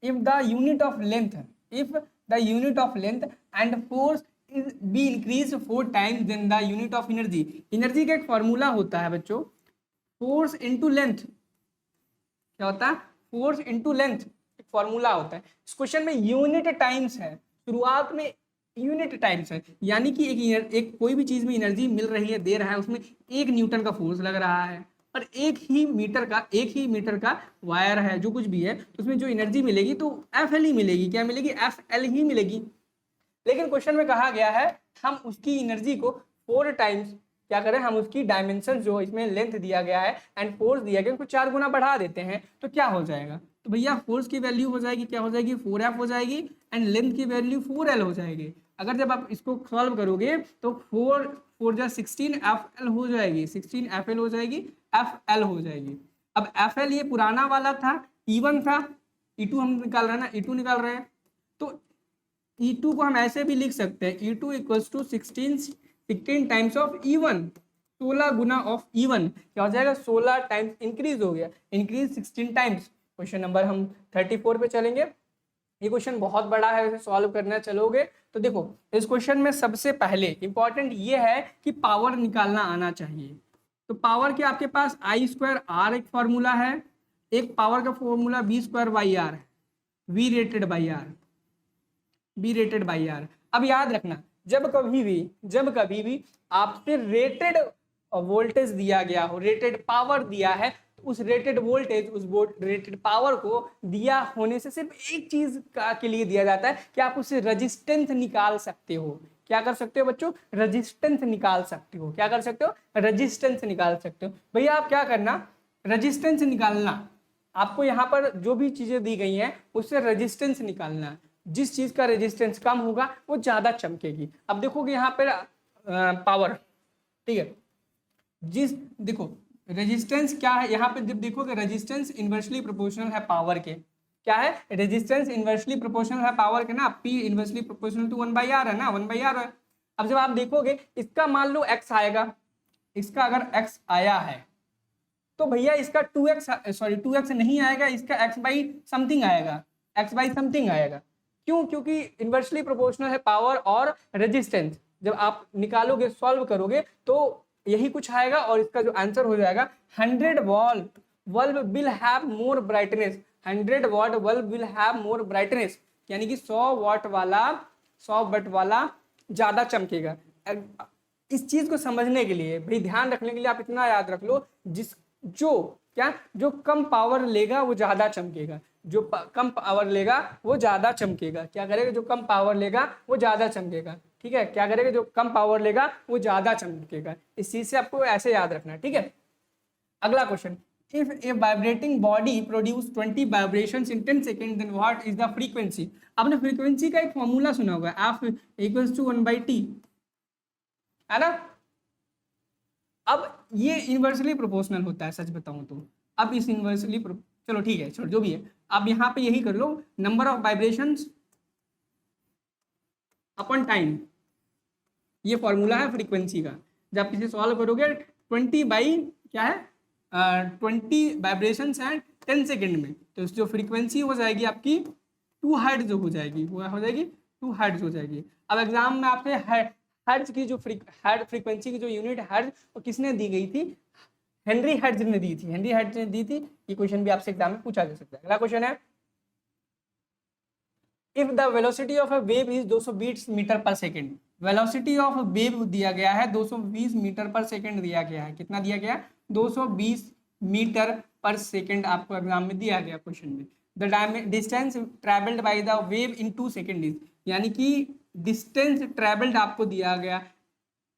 if the unit of length if the unit of length and force is be increased 4 times then the unit of energy, energy का एक formula होता है बच्चों, force into length, क्या होता है, force into length एक formula होता है। इस क्वेश्चन में यूनिट टाइम्स है, शुरुआत में यूनिट टाइम्स है, यानी कि एक कोई भी चीज में एनर्जी मिल रही है, दे रहा है, उसमें 1 न्यूटन का फोर्स लग रहा है और एक ही मीटर का वायर है, जो कुछ भी है, तो उसमें जो एनर्जी मिलेगी तो एफ एल ही मिलेगी। क्या मिलेगी, एफ एल ही मिलेगी। लेकिन क्वेश्चन में कहा गया है हम उसकी एनर्जी को 4 टाइम्स क्या करें, हम उसकी डायमेंशन जो इसमें लेंथ दिया गया है एंड फोर्स दिया गया, उसको 4 गुना बढ़ा देते हैं, तो क्या हो जाएगा, तो भैया फोर्स की वैल्यू हो जाएगी, क्या हो जाएगी, 4F हो जाएगी एंड लेंथ की वैल्यू 4L हो जाएगी। अगर जब आप इसको सॉल्व करोगे तो 4 जा 16 FL हो जाएगी, 16 FL हो जाएगी, FL हो जाएगी। अब FL ये पुराना वाला था, E1 था, E2 हम निकाल रहे हैं ना, E2 निकाल रहे हैं, तो E2 को हम ऐसे भी लिख सकते हैं, E2 equals to 16 times of E1, 16 गुना ऑफ E1, क्या हो जाएगा, 16 टाइम्स इंक्रीज हो गया, इंक्रीज 16 टाइम्स। क्वेश्चन नंबर हम 34 पे चलेंगे। ये क्वेश्चन बहुत बड़ा है, इसे सॉल्व करना चलोगे तो देखो, इस क्वेश्चन में सबसे पहले इंपॉर्टेंट ये है कि पावर निकालना आना चाहिए। तो पावर के आपके पास I²R एक फॉर्मूला है, एक पावर का फॉर्मूला V²/R है, V रेटेड बाई आर। अब याद रखना, जब कभी भी आपसे रेटेड वोल्टेज दिया गया हो, रेटेड पावर दिया है, तो उस रेटेड वोल्टेज, उस रेटेड पावर को दिया होने से सिर्फ एक चीज के लिए दिया जाता है कि आप उससे रेजिस्टेंस निकाल सकते हो। क्या कर सकते हो बच्चों, रेजिस्टेंस निकाल सकते हो। क्या कर सकते हो, रेजिस्टेंस निकाल सकते हो। भैया आप क्या करना, रेजिस्टेंस निकालना, आपको यहाँ पर जो भी चीजें दी गई हैं उससे रेजिस्टेंस निकालना, जिस चीज का रेजिस्टेंस कम होगा वो ज्यादा चमकेगी। अब देखोगे यहाँ पर पावर, ठीक है, देखो रेजिस्टेंस क्या है, यहाँ पे जब देखोगे रेजिस्टेंस इन्वर्सली प्रोपोर्शनल है पावर के, क्या है, रेजिस्टेंस इन्वर्सली प्रोपोर्शनल है पावर के ना, P inversely proportional to 1/R है ना, 1/R है। अब जब आप देखोगे इसका मान लो x आएगा, इसका अगर x आया है तो भैया इसका 2x नहीं आएगा, इसका x/समथिंग आएगा। क्यों, क्योंकि इन्वर्सली प्रोपोर्शनल है पावर और रेजिस्टेंस। जब आप निकालोगे, सॉल्व करोगे तो यही कुछ आएगा और इसका जो आंसर हो जाएगा 100 what bulb will have more brightness, 100 what bulb will have more brightness, यानी कि 100 वाट वाला ज्यादा चमकेगा। इस चीज को समझने के लिए भाई, ध्यान रखने के लिए आप इतना याद रख लो, जो कम पावर लेगा वो ज्यादा चमकेगा, जो कम पावर लेगा वो ज्यादा चमकेगा। क्या करेगा, जो कम पावर लेगा वो ज्यादा चमकेगा। ठीक है, क्या करेगा, जो कम पावर लेगा वो ज्यादा चमकेगा। इस चीज से आपको ऐसे याद रखना है। ठीक है, अगला question, if a vibrating body produce 20 vibrations in 10 second then what is the frequency. आपने फ्रीक्वेंसी का एक फॉर्मूला सुना होगा, F = 1/T, है ना। अब ये इन्वर्सली प्रोपोर्शनल होता है, सच बताऊं तो। अब इस इन्वर्सली चलो ठीक है, छोड़ जो भी है, अब यहाँ पे यही कर लो, number of vibrations upon time, ये फॉर्मूला है फ्रीक्वेंसी का। जब आप इसे सॉल्व करोगे 20 बाई क्या है 20 वाइब्रेशंस हैं 10 सेकेंड में, तो जो फ्रीक्वेंसी हो जाएगी आपकी 2 हर्ट्ज हो जाएगी, वो हो जाएगी 2 हर्ट्ज हो जाएगी। अब एग्जाम में आपसे हर्ट्ज की जो फ्रीक्वेंसी की जो यूनिट हर्ट्ज वो किसने दी गई थी, हेनरी हर्ट्ज ने दी थी। ये क्वेश्चन भी आपसे एग्जाम में पूछा जा सकता है। अगला क्वेश्चन है, if the velocity of a wave is 220 metre per second, velocity of wave दिया गया है 220 मीटर पर सेकेंड दिया गया है। कितना दिया गया, 220 मीटर पर सेकेंड आपको एग्जाम में दिया गया क्वेश्चन में। The distance travelled by the wave in 2 second is, यानी कि डिस्टेंस ट्रेवल्ड आपको दिया गया,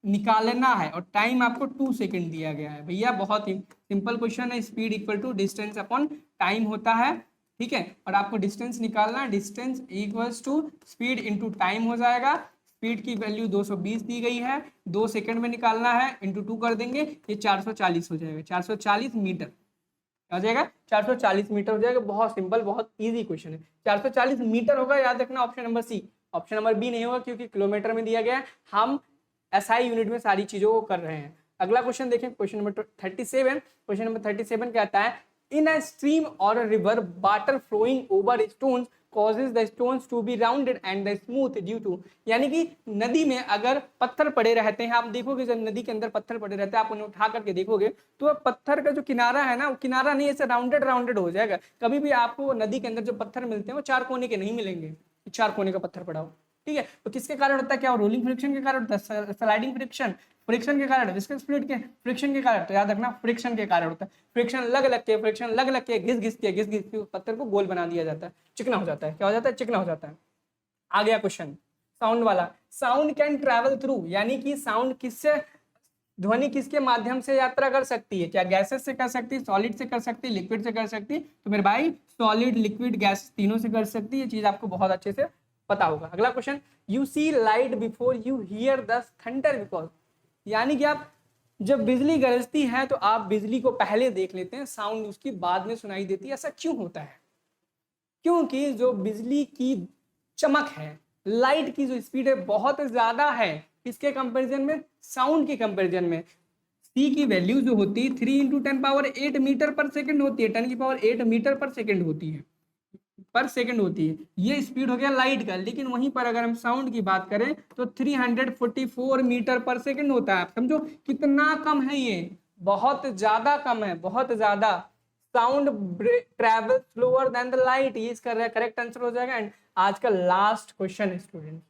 निकालना है, और टाइम आपको 2 सेकेंड दिया गया है। भैया बहुत ही सिंपल क्वेश्चन है, speed equal to distance upon time होता है। ठीक है, और आपको डिस्टेंस निकालना है, distance equals to speed into time हो जाएगा। स्पीड की वैल्यू 220 दी गई है, 2 सेकंड में निकालना है, इंटू 2 कर देंगे, ये 440 हो जाएगा, 440 मीटर हो जाएगा, 440 मीटर हो जाएगा। बहुत सिंपल, बहुत इजी क्वेश्चन है। 440 मीटर होगा, याद रखना option number C. Option number B नहीं होगा क्योंकि किलोमीटर में दिया गया है, हम एसआई यूनिट में सारी चीजों को कर रहे हैं। अगला क्वेश्चन देखें, क्वेश्चन नंबर 37। क्वेश्चन नंबर 37 कहता है इन अ स्ट्रीम और a river water flowing over stones causes the stones to be rounded and the smooth due to, यानी कि नदी में अगर पत्थर पड़े रहते हैं, आप देखोगे जब नदी के अंदर पत्थर पड़े रहते हैं, आप उन्हें उठा करके देखोगे तो पत्थर का जो किनारा है ना, वो किनारा नहीं ऐसे राउंडेड राउंडेड हो जाएगा। कभी भी आपको नदी के अंदर जो पत्थर मिलते हैं वो चार कोने के नहीं मिलेंगे, चार कोने का पत्थर पड़ा हो, ठीक है। तो किसके कारण होता है, क्या रोलिंग फ्रिक्शन के कारण होता है, स्लाइडिंग फ्रिक्शन, फ्रिक्शन के कारण, विस्कस फ्लूइड के फ्रिक्शन के कारण, तो याद रखना फ्रिक्शन के कारण होता है। फ्रिक्शन लग लग के, फ्रिक्शन लग लग के, घिस घिस के पत्थर को गोल बना दिया जाता है, चिकना हो जाता है। क्या हो जाता है, चिकना हो जाता है। आ गया क्वेश्चन साउंड वाला। साउंड कैन ट्रैवल थ्रू, यानी कि साउंड किससे, ध्वनि किसके माध्यम से यात्रा कर सकती है, क्या गैसेस से कर सकती है, सॉलिड से कर सकती है, लिक्विड से कर सकती है। तो मेरे भाई सॉलिड, लिक्विड, गैस तीनों से कर सकती है, ये चीज आपको बहुत अच्छे से पता होगा। अगला question, you see light before you hear the thunder because, यानी कि आप जब बिजली गरजती है तो आप बिजली को पहले देख लेते हैं, साउंड उसकी बाद में सुनाई देती है। ऐसा क्यों होता है, क्योंकि जो बिजली की चमक है, लाइट की जो स्पीड है बहुत ज्यादा है, किसके कंपैरिजन में, साउंड के कंपैरिजन में। सी की वैल्यू जो होती है 3 × 10⁻8 मीटर पर सेकंड होती है, 10⁸ मीटर पर सेकंड होती है, पर सेकंड होती है। ये स्पीड हो गया लाइट का, लेकिन वहीं पर अगर हम साउंड की बात करें तो 344 मीटर पर सेकंड होता है। आप समझो कितना कम है, ये बहुत ज्यादा कम है, बहुत ज्यादा। Sound travel slower than the light, ये इसका करेक्ट आंसर हो जाएगा। एंड आज का last question student,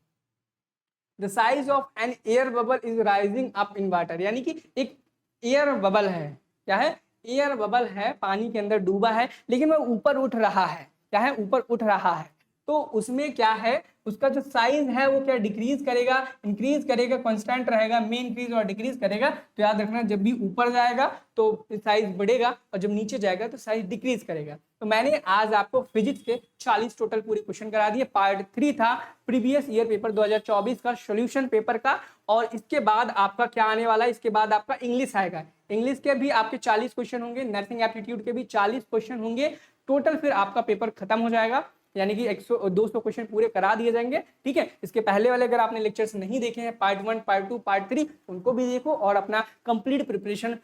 the size of an air bubble is rising up in water, यानी कि एक एयर बबल है, क्या है, एयर बबल है, पानी के अंदर डूबा है, लेकिन वह ऊपर उठ रहा है, क्या है, ऊपर उठ रहा है। तो उसमें क्या है, उसका जो साइज है वो क्या डिक्रीज करेगा, इंक्रीज करेगा, कांस्टेंट रहेगा, में इंक्रीज और डिक्रीज करेगा। तो याद रखना जब भी ऊपर जाएगा तो साइज बढ़ेगा और जब नीचे जाएगा तो साइज डिक्रीज करेगा। तो मैंने आज आपको फिजिक्स के 40 टोटल पूरे क्वेश्चन करा दिए। पार्ट 3 था प्रीवियस ईयर पेपर 2024 का सॉल्यूशन पेपर का, और इसके बाद आपका क्या आने वाला है, इसके बाद आपका इंग्लिश आएगा। इंग्लिश के भी आपके 40 क्वेश्चन होंगे, नर्सिंग एप्टीट्यूड के भी 40 क्वेश्चन होंगे टोटल, फिर आपका पेपर खत्म हो जाएगा, यानी कि 200 क्वेश्चन पूरे करा दिए जाएंगे, ठीक है। इसके पहले वाले अगर आपने लेक्चर्स नहीं देखे हैं, पार्ट 1, पार्ट 2, पार्ट 3, उनको भी देखो और अपना कंप्लीट प्रिपरेशन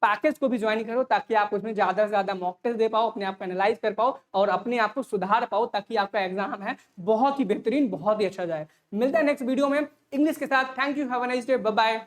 पैकेज को भी ज्वाइन करो, ताकि आप उसमें ज्यादा से ज्यादा मॉक टेस्ट दे पाओ, अपने आप को एनालाइज कर पाओ और अपने आप को सुधार पाओ, ताकि आपका एग्जाम है बहुत ही बेहतरीन, बहुत ही अच्छा जाए। मिलते हैं नेक्स्ट वीडियो में इंग्लिश के साथ। Thank you, have a nice day, bye bye.